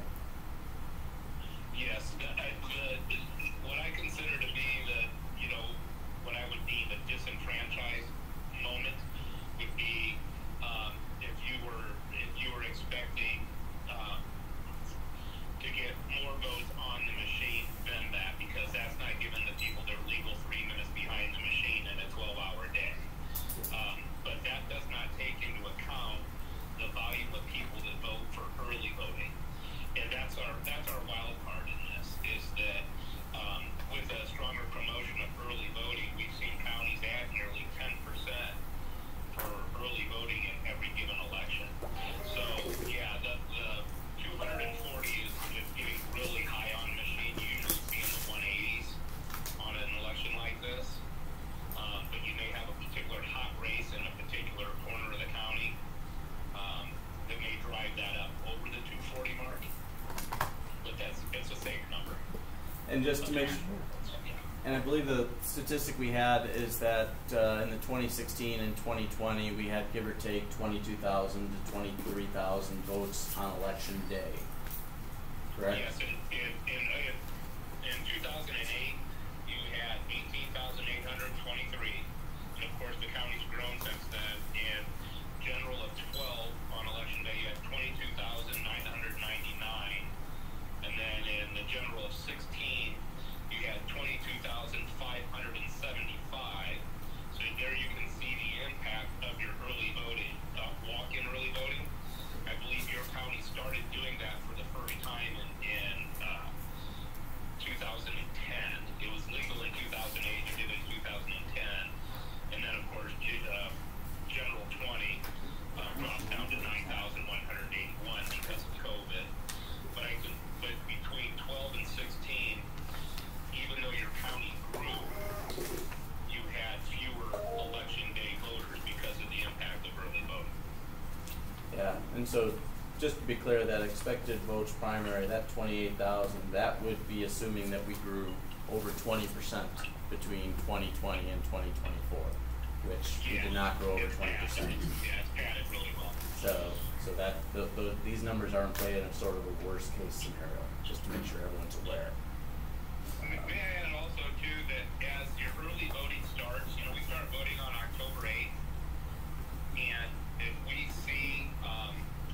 Yes, what I consider to be what I would deem a disenfranchised moment would be if you were expecting to get more votes on the machine than that, because that's not giving the people their legal 3 minutes behind the machine in a 12-hour day. But that does not take into account the volume of people that vote for early voting, and that's our wild card in this. Is that with a stronger promotion of early voting, we've seen counties add nearly 10% for early voting in every given election. So yeah, the 240 is getting really high on the machine. Usually be in the 180s on an election like this. But you may have a particular hot race in a particular corner of the county that may drive that up over the 240 mark. But it's a safe number. And just to make sure, and I believe the statistic we had is that in the 2016 and 2020 we had give or take 22,000 to 23,000 votes on election day. Correct? Yes, in 2008 you had 18,823, and of course the county's grown since then. In general of 12 on election day you had 22,999, and then in the general of 16 you had 22,575. So there you can see the impact of your early voting, walk-in early voting. I believe your county started doing that for the first time in 2010. It was legal in 2008. You did it in 2010, and then of course general 20 dropped down to 9,181 because of COVID. But between 12 and 16, even though your county grew, you had fewer election day voters because of the impact of early voting. Yeah, and so just to be clear, that expected votes primary, that 28,000, that would be assuming that we grew over 20% between 2020 and 2024, which we did not grow over 20%. Yeah, it's padded really well. So that these numbers aren't played in a sort of a worst case scenario, just to make sure everyone's aware. May I add also too that as your early voting starts, we start voting on October 8th, and if we see,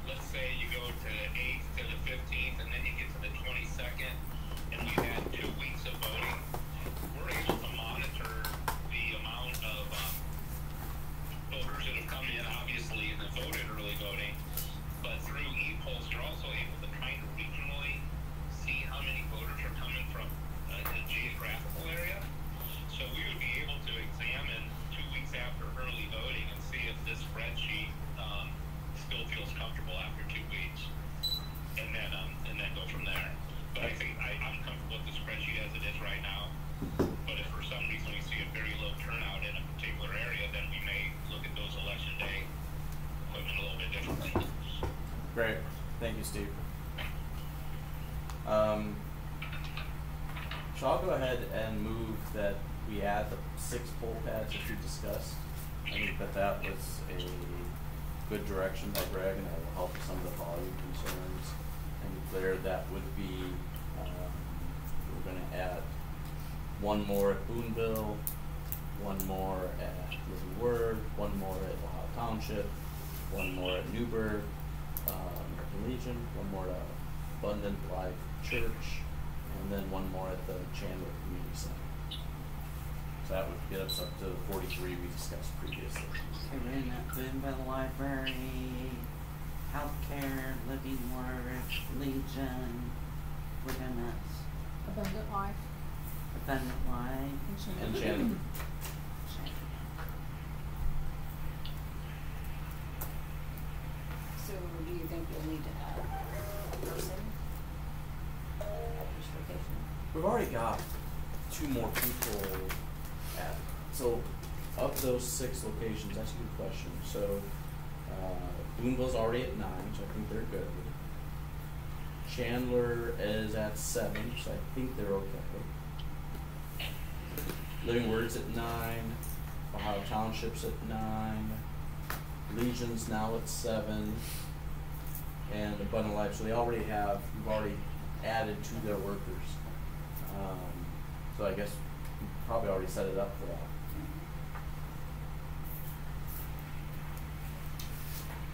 let's say you go to the 8th to the 15th, and then you get to the 22nd, and we've had 2 weeks of voting, we're able to monitor the amount of voters that have come in, obviously, and that voted early voting, but through e-polls, you're also able to kind of regionally see how many voters are coming from a geographical area. So we would be able to examine 2 weeks after early voting and see if this spreadsheet still feels comfortable after 2 weeks, and then go from there. But I think I'm comfortable with the spreadsheet as it is right now. But if for some reason we see a very low turnout in a particular area, then we may look at those election day equipment a little bit differently. Great, thank you, Steve. So I'll go ahead and move that we add the 6 poll pads that we discussed. I think that was a good direction by Greg, and that will help with some of the volume concerns. And clear that would be, we're going to add 1 more at Boonville, 1 more at Living Word, 1 more at Ohio Township, 1 more at Newburgh, American Legion, 1 more at Abundant Life Church, and then 1 more at the Chandler Community Center. So that would get us up to the 43 we discussed previously. Okay, we're in that Boonville Library, Healthcare, Living Word, Legion, we're gonna Abundant Life. Abundant Life. And Chandler. So do you think you'll need to add a person at each location? We've already got 2 more people at, so of those 6 locations, that's a good question. So Boonville's already at 9, so I think they're good. Chandler is at 7, so I think they're okay. Living Words at 9, Ohio Township's at 9, Legion's now at 7, and Abundant Life. So they already have, we've already added to their workers. So I guess we probably already set it up for that.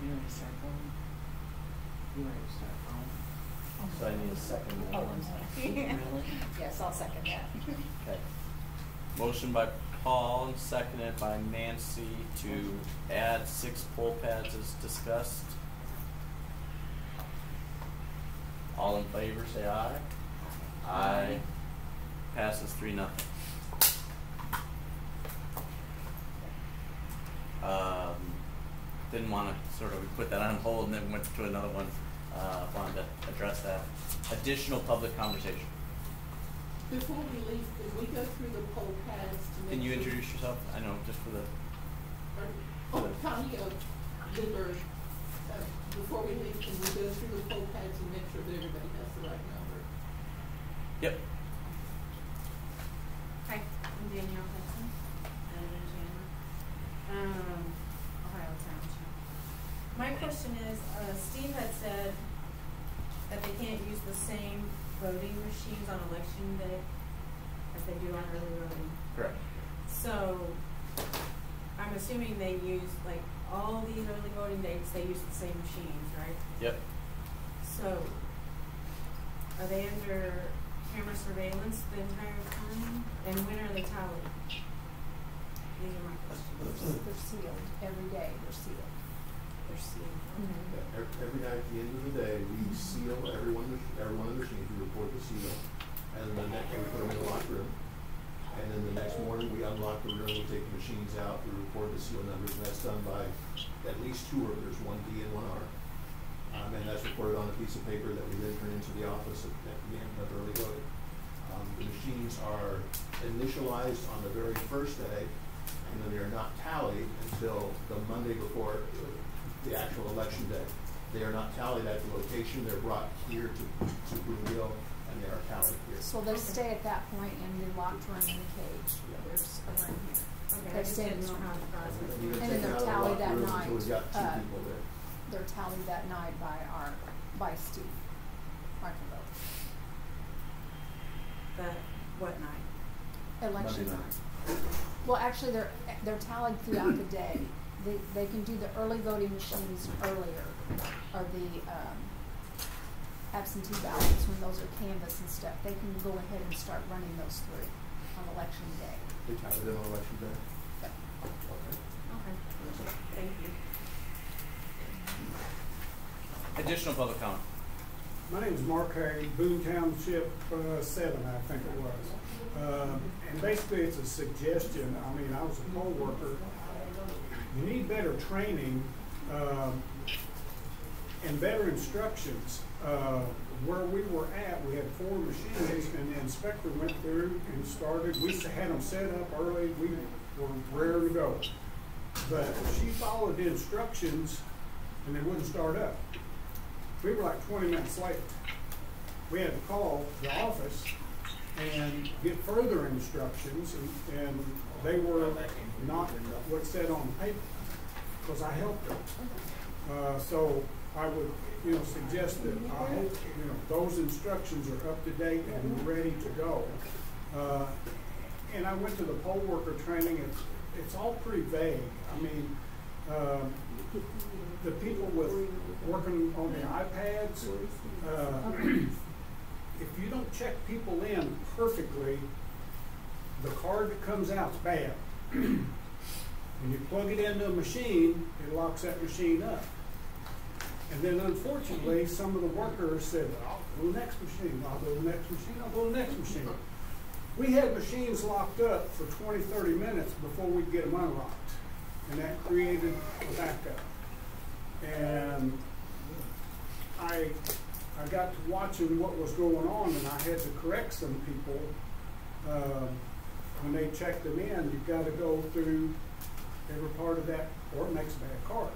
You want to start going? You want to start going? So I need a second. Oh, I'm sorry. Really? Yes, I'll second that. Okay. Motion by Paul and seconded by Nancy to add 6 poll pads as discussed. All in favor, say aye. Aye. Passes 3-0. Didn't want to sort of put that on hold and then went to another one. Wanted to address that. Additional public conversation. Before we leave, could we go through the poll pads to make Can you sure- introduce yourself? I know, just for the. Connie Newberg, before we leave, can we go through the poll pads and make sure that everybody has the right number? Yep. Hi, I'm Danielle Hudson, Ohio Township. My question is, Steve had said that they can't use the same voting machines on election day as they do on early voting. Correct. So, I'm assuming they use, like, all these early voting dates, they use the same machines, right? Yep. So, are they under camera surveillance the entire time? And when are they tallied? These are my questions. They're sealed every day. They're sealed. They're sealed. Every night at the end of the day, we seal every one of the machines, we report the seal, and then the next, we put them in the locker room. And then the next morning, we unlock the room, we take the machines out, we record the seal numbers, and that's done by at least 2 workers, 1 D and 1 R. And that's recorded on a piece of paper that we then turn into the office at the end of early voting. The machines are initialized on the very first day, and then they are not tallied until the Monday before the actual election day. They are not tallied at the location, they're brought here to Boonville, and they are tallied here. So they stay at that point in the locked room in the cage. Yeah. There's a room here. Okay, I They just stay in didn't this know how room. the process And works. even And then taken they're out of the tallied locker that room night. until we've got 2 people there. They're tallied that night by Steve Microvote. What night? Election Monday night. night. Well, actually, they're tallied throughout the day. They can do the early voting machines earlier, or the absentee ballots when those are canvassed and stuff. They can go ahead and start running those through on election day. They tallied it on election day. But Okay. Okay, thank you. Additional public comment. My name is Mark Hay, Boone Township 7, I think it was. And basically it's a suggestion. I mean, I was a poll worker. You need better training and better instructions. Where we were at, we had 4 machines, and the inspector went through and started. We had them set up early. We were raring to go. But she followed the instructions, and they wouldn't start up. We were like 20 minutes late. We had to call the office and get further instructions, and they were not what's said on the paper, because I helped them. So I would, suggest that I hope, those instructions are up to date and ready to go. And I went to the poll worker training. It's all pretty vague. I mean, the people working on the iPads, if you don't check people in perfectly, the card that comes out's bad. When you plug it into a machine, it locks that machine up. And then unfortunately, some of the workers said, I'll go to the next machine, I'll go to the next machine, I'll go to the next machine. We had machines locked up for 20, 30 minutes before we'd get them unlocked. And that created a backup. And I got to watching what was going on, and I had to correct some people. When they checked them in, you've got to go through every part of that, or it makes a bad card.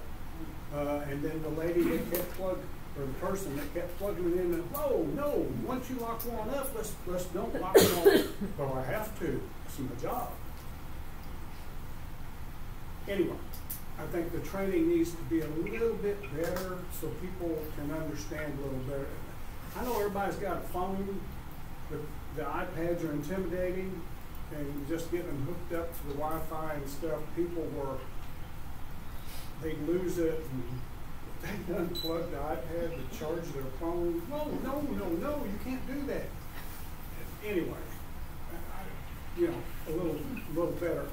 And then the lady that kept or the person that kept plugging it in, and no, once you lock one up, let's don't lock it on. Well, I have to. It's my job. Anyway, I think the training needs to be a little bit better so people can understand a little better. I know everybody's got a phone, but the iPads are intimidating, and just getting them hooked up to the Wi-Fi and stuff, they lose it, and they unplug the iPad to charge their phone. No, you can't do that. Anyway, a little better.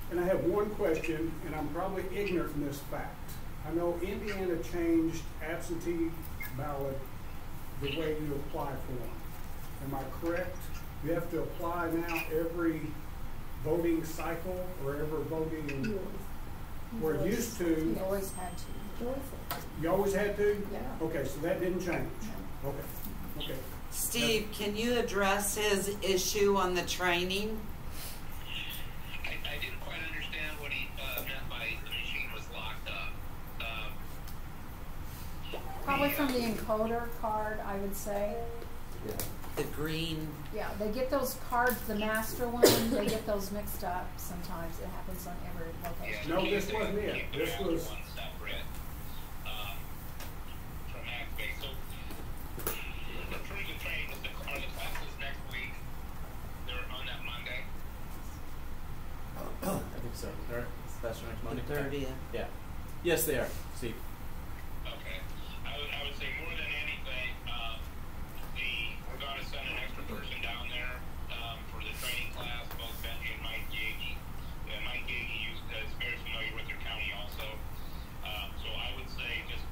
And I have one question, and I'm probably ignorant in this fact. I know Indiana changed absentee ballot the way you apply for them. Am I correct? You have to apply now every voting cycle or every voting, where it used to. You always had to. You always had to? Yeah. Okay, so that didn't change. Okay. Steve, can you address his issue on the training? I didn't quite understand what he meant by the machine was locked up. Probably from the encoder card, I would say. Yeah. The green. Yeah, they get those cards, the master one, they get those mixed up sometimes. It happens on every location. No, this wasn't it. This was. One separate from Axbase. So, in terms of training, are the classes next week? They're on that Monday? I think so. All right. That's next Monday. The 30th. Yeah. Yes, they are. Steve. Okay. I would say more than anything, we're going to send an extra person down there for the training class, both Benji and Mike Gagey. Mike Gagey is very familiar with your county also. So I would say just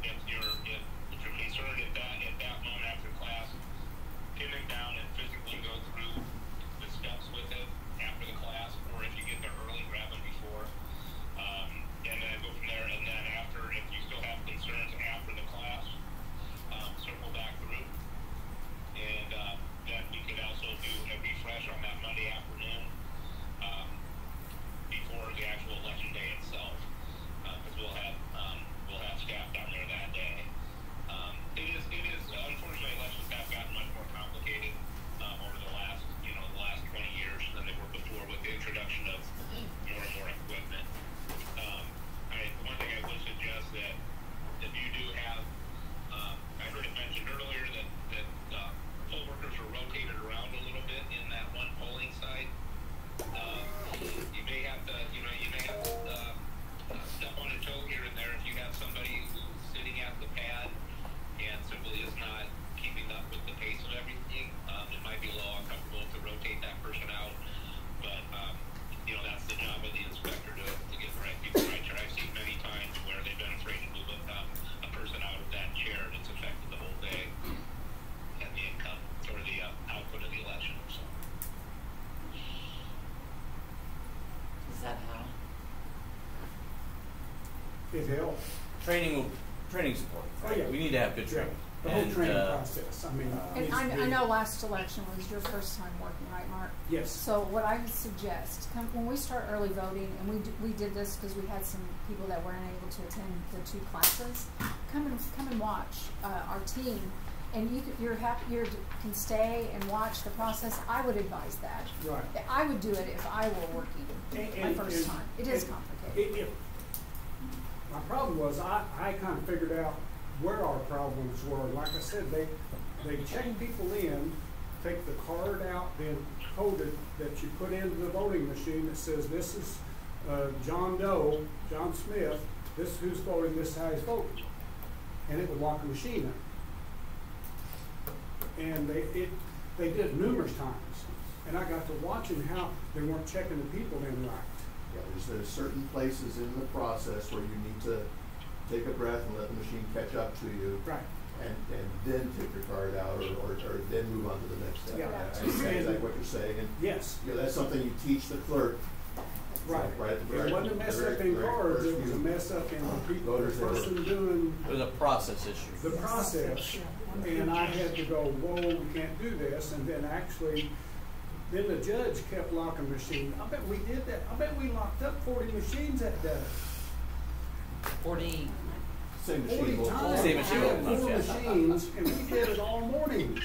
if you're concerned at that moment after class, pin him down and physically go through the steps with it after the class, or if you get there early, grab them before. And then go from there, and then after, if you still have concerns after the class, circle back through. And then we could also do a refresh on that Monday afternoon before the actual election day itself, because we'll have staff down there that day. It is unfortunately, elections have gotten much more complicated over the last 20 years than they were before, with the introduction of more and more equipment. One thing I would suggest that if you do have, I heard it mentioned earlier that poll workers are rotated around a little bit in that one polling site. You may have to, step on a toe here and there if you have somebody who's sitting at the pad and simply is not keeping up with the pace of everything. It might be a little uncomfortable to rotate that person out, but that's the job of the inspector to get the right people right chair. I've seen many times where they've been afraid to move a person out of that chair, and it's affected the whole day and the income or the output of the election. So. Is that how? It helps. Training support. Oh, yeah. We need to have good training. The whole training process. And I know last election was your first time working, right, Mark? Yes. So what I would suggest, when we start early voting, and we did this because we had some people that weren't able to attend the 2 classes, come and watch our team, and you can stay and watch the process. I would advise that. Right. I would do it if I were working my first time. It is complicated. My problem was I kind of figured out where our problems were. Like I said, they check people in, take the card out, then code it that you put into the voting machine that says this is John Doe, John Smith, this is who's voting, this is how he's voting. And it would lock the machine up. And they did it numerous times. And I got to watching how they weren't checking the people in right. Yeah, there's certain places in the process where you need to take a breath and let the machine catch up to you. Right. And then take your card out or then move on to the next step. Yeah. I understand exactly what you're saying. And yes. That's something you teach the clerk. Right. It wasn't a mess up in cards, it was a mess up in the people, the person doing. It was a process issue. The process. And I had to go, whoa, we can't do this. And then then the judge kept locking machines. I bet we did that. I bet we locked up 40 machines that day. 40. Same machine. 40 times. Same machine. I had 4 machines, and we did it all morning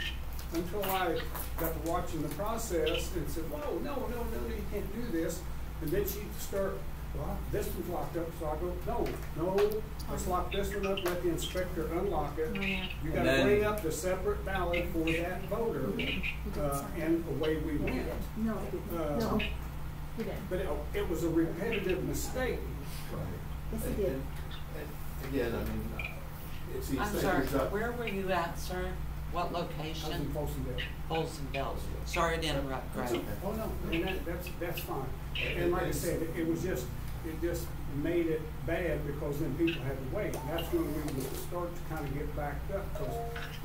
until I got to watching the process and said, whoa, no, you can't do this. And then she'd start well, this one's locked up, so I go, no, let's lock this one up, let the inspector unlock it. You gotta then- bring up the separate ballot for that voter, and away we went. No, Uh, he didn't. But it was a repetitive mistake. Right. Yes, he And- did. and again, I mean, it's the I'm sorry, inspector's job. where were you at, sir? What I was in location? Folsomdale. Bolsonville. Sorry to interrupt, That's Greg. okay. Oh, no, and that's fine. And like I said, it just made it bad because then people had to wait. And that's when we would start to kind of get backed up because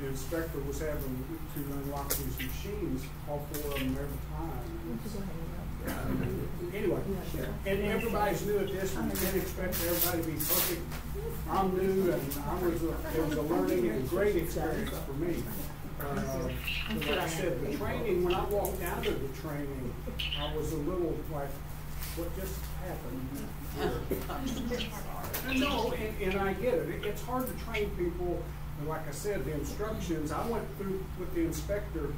the inspector was having to unlock these machines, all four of them every time. Anyway, and everybody's new at this, and we can't expect everybody to be perfect. I'm new, and it was a learning and great experience for me. Like I said, the training, when I walked out of the training, I was a little like, what just happened? No, and I get it. It's hard to train people, and like I said, the instructions, I went through with the inspector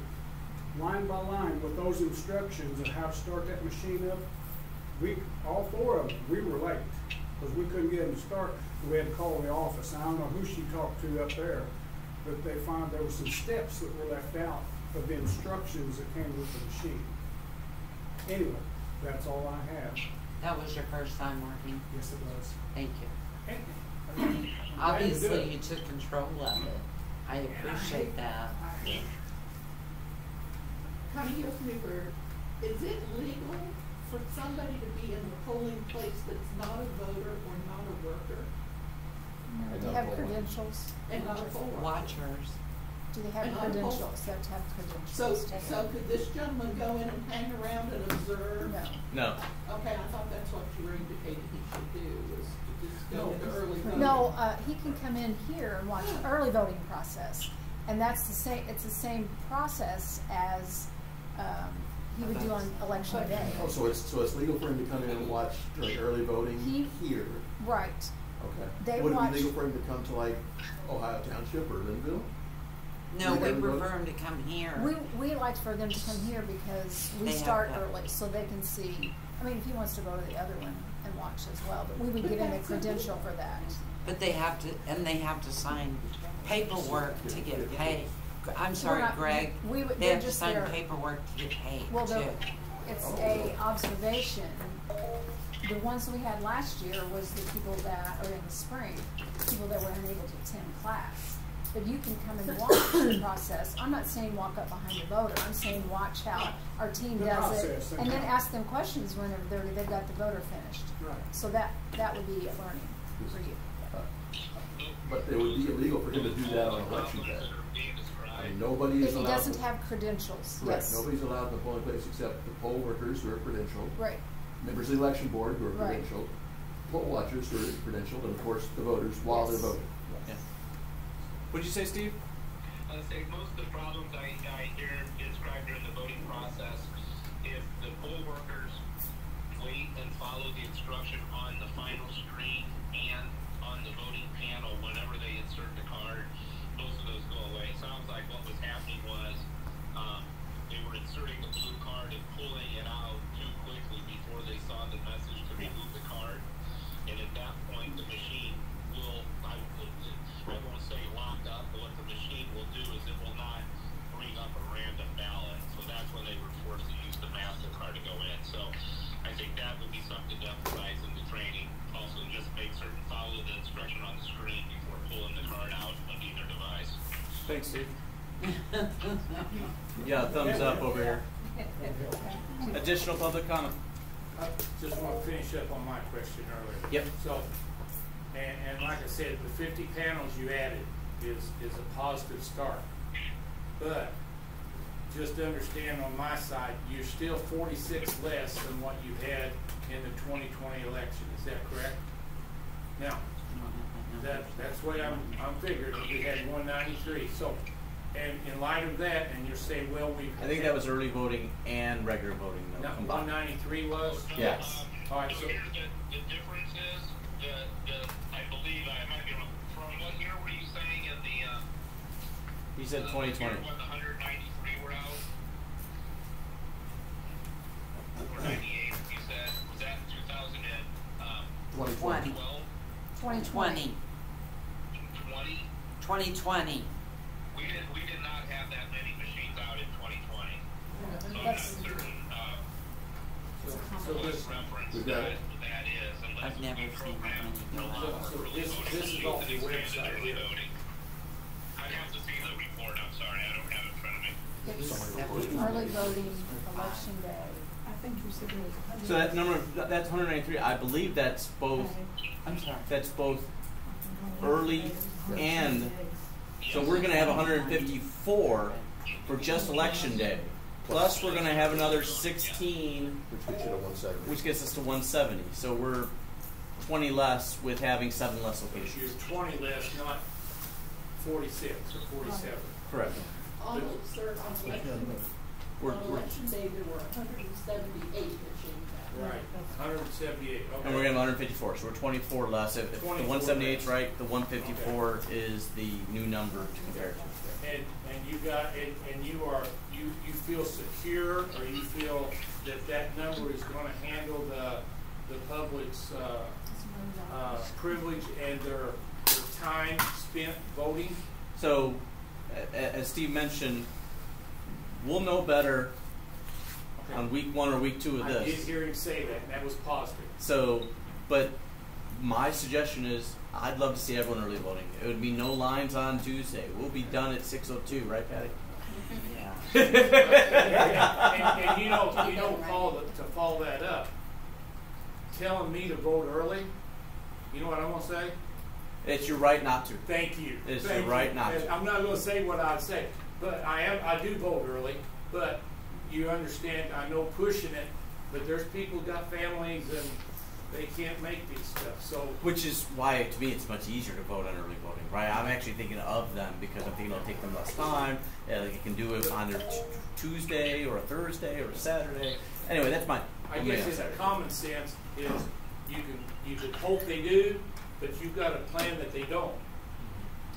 line by line with those instructions of how to start that machine up. All four of them, we were late because we couldn't get them to start. We had to call the office. I don't know who she talked to up there, but they found there were some steps that were left out of the instructions that came with the machine. Anyway, that's all I have. That was your first time working? Yes, it was. Thank you. And Obviously, you took control of it. I appreciate that. Connie Newberg, is it legal for somebody to be in the polling place that's not a voter or not a worker? No, do they have credentials? And not a poll worker? Watchers. Do they have And not a poll- credentials? They have to have credentials. So could this gentleman go in and hang around and observe? No. No. Okay, I thought that's what you were indicating he should do, was to just go to early voting. No, he can come in here and watch the early voting process, and that's the same. It's the same process as he would do on election day. Oh, so it's legal for him to come in and watch during early voting here? Right. Okay. They Would it watch- be legal for him to come to like Ohio Township or Linville? No, we Early vote? prefer him to come here. We like for them to come here because we They have start that. early, so they can see. I mean, if he wants to go to the other one and watch as well, but we would give him a credential for that. But they have to sign paperwork to get paid. I'm sorry, not- Greg. they're They have to just sign there. paperwork to get paid Well, too. it's a observation. The ones we had last year was the people that, or in the spring, people that were unable to attend class. But you can come and watch the process. I'm not saying walk up behind the voter. I'm saying watch how our team The does it, process, and then ask them questions whenever they've got the voter finished. Right. So that would be a learning for you. But it would be illegal for him to do that on election day. I mean, nobody If is he allowed. doesn't have credentials, Correct. yes. Nobody's allowed in the polling place except the poll workers who are credentialed, Right. members of the election board who are Right. credentialed, poll watchers who are credentialed, and of course the voters while they're Yes. voting. Yeah. What'd you say, Steve? I say most of the problems I hear described during the voting process, if the poll workers wait and follow the instruction on the final screen and on the voting panel whenever they insert the card, most of those go away. It sounds like what was happening was they were inserting the blue card and pulling it out too quickly before they saw the message to remove the card. And at that point, the machine will, I won't say lock up, but what the machine will do is it will not bring up a random ballot. So that's when they were forced to use the MasterCard to go in. So I think that would be something to emphasize in the training. Also, just make certain follow the instruction on the screen before pulling the card out of either device. Thanks, Steve. Yeah, thumbs up over here. Additional public comment? I just want to finish up on my question earlier. Yep. So, and like I said, the 50 panels you added is a positive start. But just to understand on my side, you're still 46 less than what you had in the 2020 election. Is that correct? Now, that's what I'm figuring. We had 193. So, and in light of that, and you're saying, well, we. I think that was early voting and regular voting though, Now, combined. 193 was. Yes. All right. So. Here's the difference is I believe I might be wrong. From what year were you saying in the? He said 2020. When the 193 were out, or 98, you said was that 2019? 2020. 2020. 2020. We did not have that many machines out in 2020. So I'm not That's- certain So what this, reference We've got it. that is, unless I've never we seen program that many. allow So for early this- voting this is machines off and the expanded website early here. voting. I'd have to see the report, I'm sorry, I don't have it in front of me. It's early voting, election day. I think you said it was 100. So that number, that's 193. I believe that's both. I'm sorry. That's both early and. So we're going to have 154 for just election day. Plus, we're going to have another 16, Which gets you to 170. which gets us to 170. So we're 20 less with having 7 less you're locations. 20 less, not 46 or 47. Correct. On, sir, on election, We're- on election day, there were 178 machines out. Right, 178, okay. And we're going to have 154, so we're 24 less. If the 178 is right, the 154 is the new number to compare it to. And you got, and you are, you feel secure, or you feel that that number is gonna handle the public's, privilege and their time spent voting? So, as Steve mentioned, we'll know better on week 1 or week 2 of I did this. hear him say that, and that was positive. So, but my suggestion is, I'd love to see everyone early voting. It would be no lines on Tuesday. We'll be done at 6:02, right, Patty? And you know, Paul, to follow that up, telling me to vote early, you know what I'm gonna say? It's your right not to. Thank you. It's Thank your right you. not And to. I'm not gonna say what I'd say, but I do vote early, but you understand, I know pushing it, but there's people who got families and they can't make these stuff, so. Which is why, to me, it's much easier to vote on early voting, right? I'm actually thinking of them because I'm thinking it'll take them less time. Like you can do it on their Tuesday or a Thursday or a Saturday. Anyway, that's my. I guess it's common sense is you can hope they do, but you've got to plan that they don't.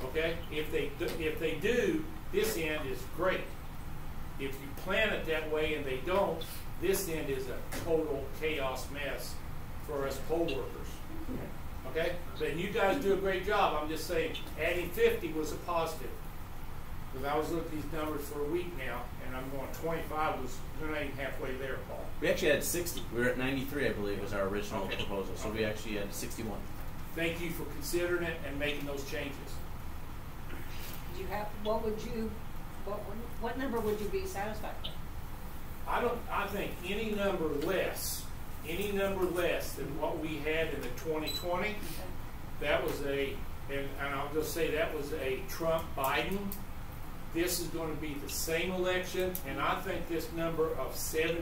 Okay? If they do, this end is great. If you plan it that way and they don't, this end is a total chaos mess for us poll workers. Okay? But you guys do a great job. I'm just saying, adding 50 was a positive. Because I was looking at these numbers for a week now, and I'm going 25 was, we're not even halfway there, Paul. We actually had 60. We were at 93, I believe, was our original proposal. So we actually had 61. Thank you for considering it and making those changes. Do you have, what number would you be satisfied with? I think any number less than what we had in the 2020, that was and I'll just say that was a Trump-Biden. This is going to be the same election, and I think this number of 71%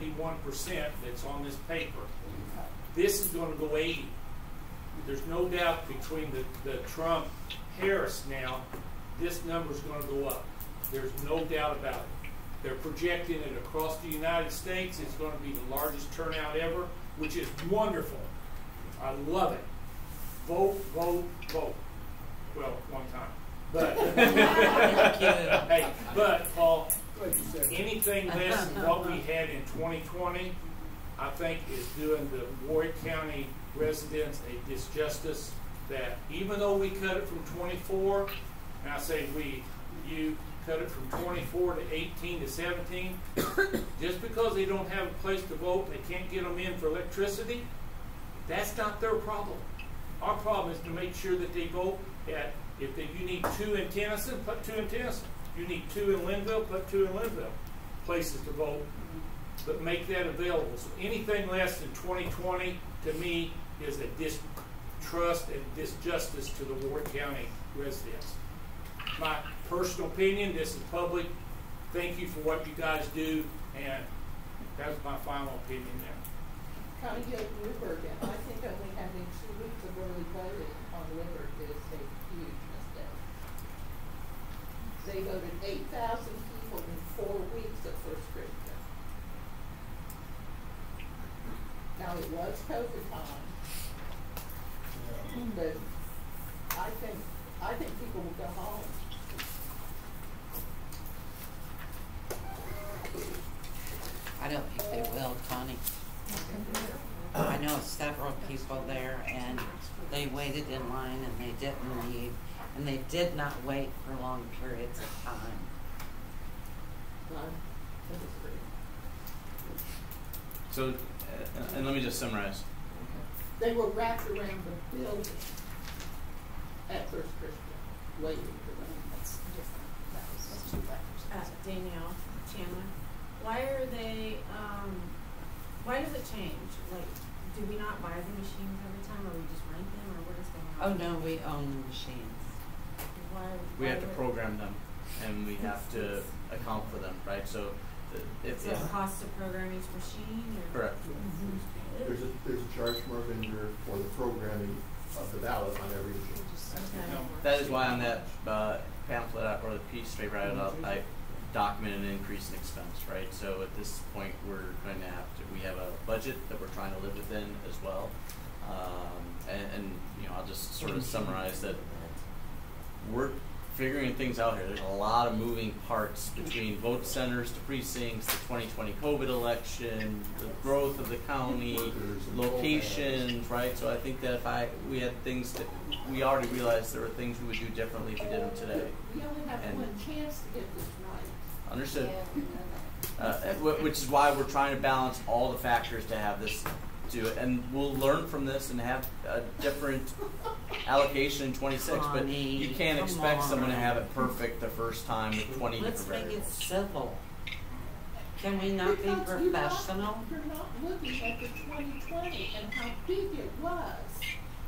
that's on this paper, this is going to go 80. There's no doubt between the Trump-Harris now, this number is going to go up. There's no doubt about it. They're projecting it across the United States. It's going to be the largest turnout ever, which is wonderful. I love it. Vote, vote, vote. Well, one time. But, hey, but Paul, anything less than what we had in 2020, I think is doing the Warwick County residents a disjustice that even though we cut it from 24, and I say you cut it from 24 to 18 to 17, just because they don't have a place to vote, they can't get them in for electricity, that's not their problem. Our problem is to make sure that they vote at, if you need 2 in Tennyson, put 2 in Tennyson. You need 2 in Linville, put 2 in Linville. Places to vote, but make that available. So anything less than 2020, to me, is a distrust and disjustice to the Warwick County residents. My personal opinion, this is public. Thank you for what you guys do, and that's my final opinion there. County of Newburgh, and I think only having 2 weeks of early voting on Newburgh is a huge mistake. They voted 8,000 people in 4 weeks at First Christian. Now it was COVID time, but I think people will go home. I don't think they will, Connie. I I know several people there, and they waited in line and they didn't leave, and they did not wait for long periods of time. So, and let me just summarize. They were wrapped around the building at First Christian, waiting for them. That's different. That's two factors. Danielle, Chandler, why are they, why does it change? Like, do we not buy the machines every time, or we just rent them, or what is going Oh on? no, we own the machines. We have to program them, and we have to account for them, right? So, It's a cost to program each machine, or? Correct. There's a charge from our vendor for the programming of the ballot on every machine. Okay. That is why on that pamphlet or the piece straight right up, I documented an increase in expense, right? So at this point, we're going to we have a budget that we're trying to live within as well. And you know, I'll just sort of summarize that we're figuring things out here. There's a lot of moving parts between vote centers to precincts, the 2020 COVID election, the growth of the county, locations, right? So I think that we had things that we already realized there were things we would do differently if we did them today. We only have one chance to get this right. Understood. Which is why we're trying to balance all the factors to have this do it, and we'll learn from this and have a different allocation in 26. But you can't expect someone to have it perfect the first time with 20 Let's different make it variables. civil. Can we not be Because professional? You're not looking at the 2020 and how big it was.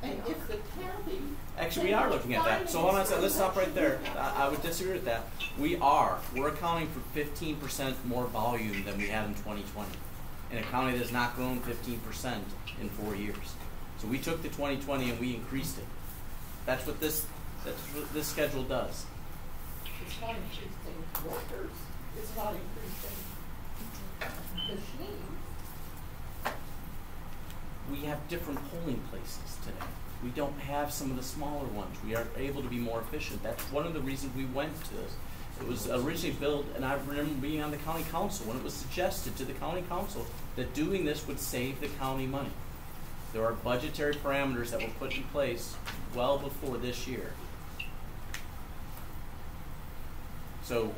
And if the county... Actually, we are looking at that. So hold on a second. Let's stop right there. I would disagree with that. We're accounting for 15% more volume than we had in 2020. In a county that has not grown 15% in 4 years. So we took the 2020 and we increased it. That's what this schedule does. It's not increasing workers. It's not increasing machines. We have different polling places today. We don't have some of the smaller ones. We are able to be more efficient. That's one of the reasons we went to this. It was originally built, and I remember being on the county council when it was suggested to the county council that doing this would save the county money. There are budgetary parameters that were put in place well before this year. So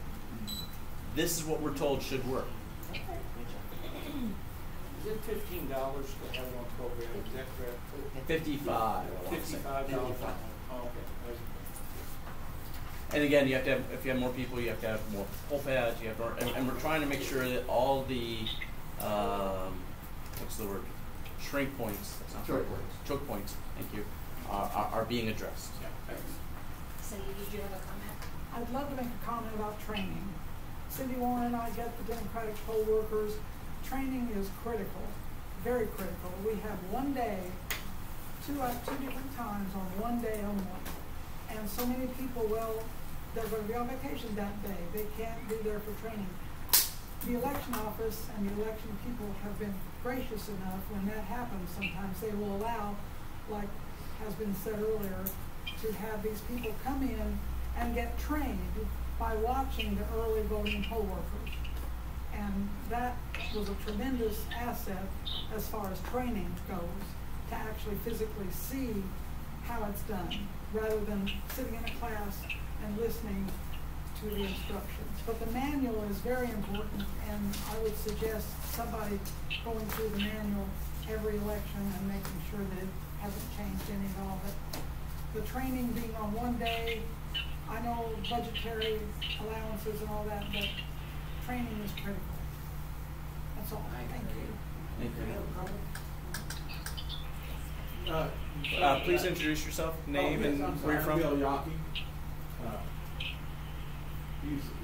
this is what we're told should work. Is it $15 to have one program? Is that correct? 55. $55. Oh, okay. And again, you have to have, if you have more people, you have to have more poll pads. You have more, and we're trying to make sure that all the what's the word? Shrink points. That's not Choke points. Choke points. Thank you. Are being addressed. Yeah, thanks. Cindy, did you have a comment? I'd love to make a comment about training. Cindy Warren and I get the Democratic poll workers. Training is critical, very critical. We have one day, two different times on one day only. And so many people, well, they're going to be on vacation that day. They can't be there for training. The election office and the election people have been gracious enough when that happens. Sometimes they will allow, like has been said earlier, to have these people come in and get trained by watching the early voting poll workers. And that was a tremendous asset as far as training goes, to actually physically see how it's done, rather than sitting in a class and listening to the instructions. But the manual is very important, and I would suggest somebody going through the manual every election and making sure that it hasn't changed any at all. But the training being on one day, I know budgetary allowances and all that, but training is critical. That's all. Thank you. Thank you. Please introduce yourself, name, and where you're from. Bill Yockey.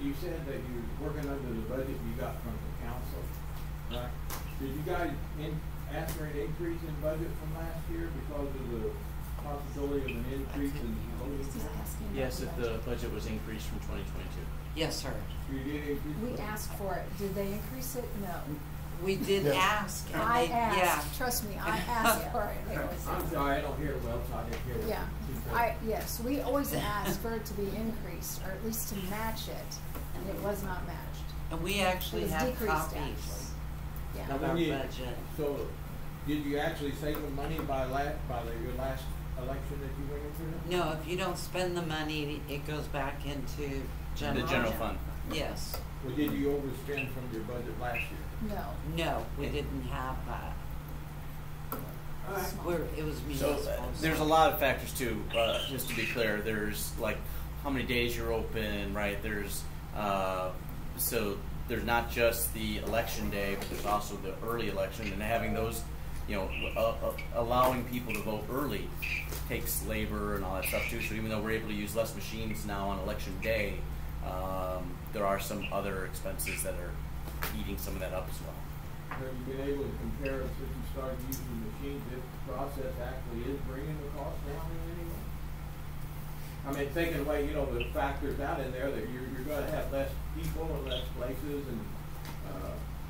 You said that you were working under the budget you got from the council, right? Did you guys ask for an increase in budget from last year because of the possibility of an increase in voting? Yes, if the budget was increased from 2022. Yes, sir. You did increase We it? asked for it. Did they increase it? No. We did ask. And I they, asked. Yeah. Trust me, I asked for it. I'm sorry, I don't hear it well, so I didn't hear it. Yeah. Yes, we always ask for it to be increased, or at least to match it, and it was not matched. And we actually It was have decreased, copies actually. Yeah. of Now, our when you- budget. So Did you actually save the money by your last election that you went into? No, if you don't spend the money, it goes back into general. The general fund. Yes. Or did you overspend from your budget last year? No. No, we didn't have that. It was So municipal. there's a lot of factors too. Just to be clear, there's like how many days you're open, right? There's so there's not just the election day, but there's also the early election, and having those, allowing people to vote early takes labor and all that stuff too. So even though we're able to use less machines now on election day, there are some other expenses that are eating some of that up as well. Have you been able to compare since you started using machines if the process actually is bringing the cost down in any way? I mean, taking away, the factors out in there that you're going to have less people and less places, and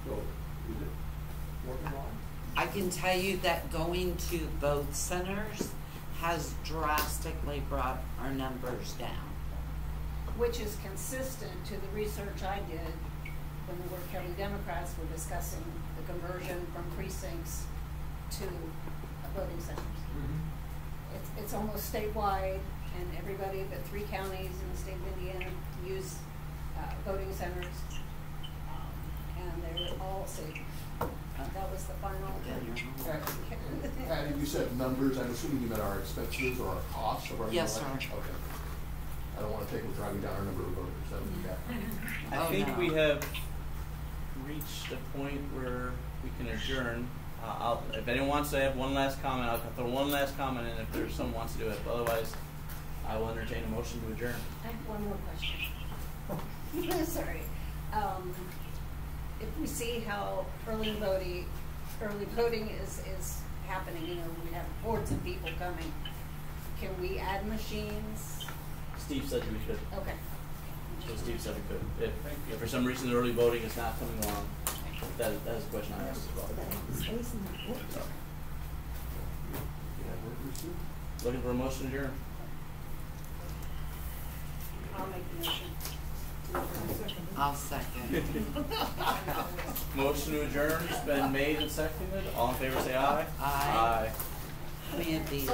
so is it working on? I can tell you that going to both centers has drastically brought our numbers down. Which is consistent to the research I did when the Worth County Democrats were discussing the conversion from precincts to voting centers. Mm-hmm. It's almost statewide, and everybody but 3 counties in the state of Indiana use voting centers, and they're all safe. That was the final. Patty, you said numbers. I'm assuming you meant our expenses or our costs of our Yes, election? sir. Okay. I don't want to take a driving down our number of voters. That would be bad. I think we have reached a point where we can adjourn. If anyone wants to have one last comment, I'll throw one last comment in if there's someone wants to do it. But otherwise, I will entertain a motion to adjourn. I have one more question. Sorry. If we see how early voting is happening, we have hordes of people coming, can we add machines? Steve said we could. Okay. So Steve said we could. If for some reason the early voting is not coming along, that is a question I asked as well. So. Looking for a motion to adjourn. I'll make the motion. I'll second. Motion to adjourn has been made and seconded. All in favor say aye. Aye. We have these.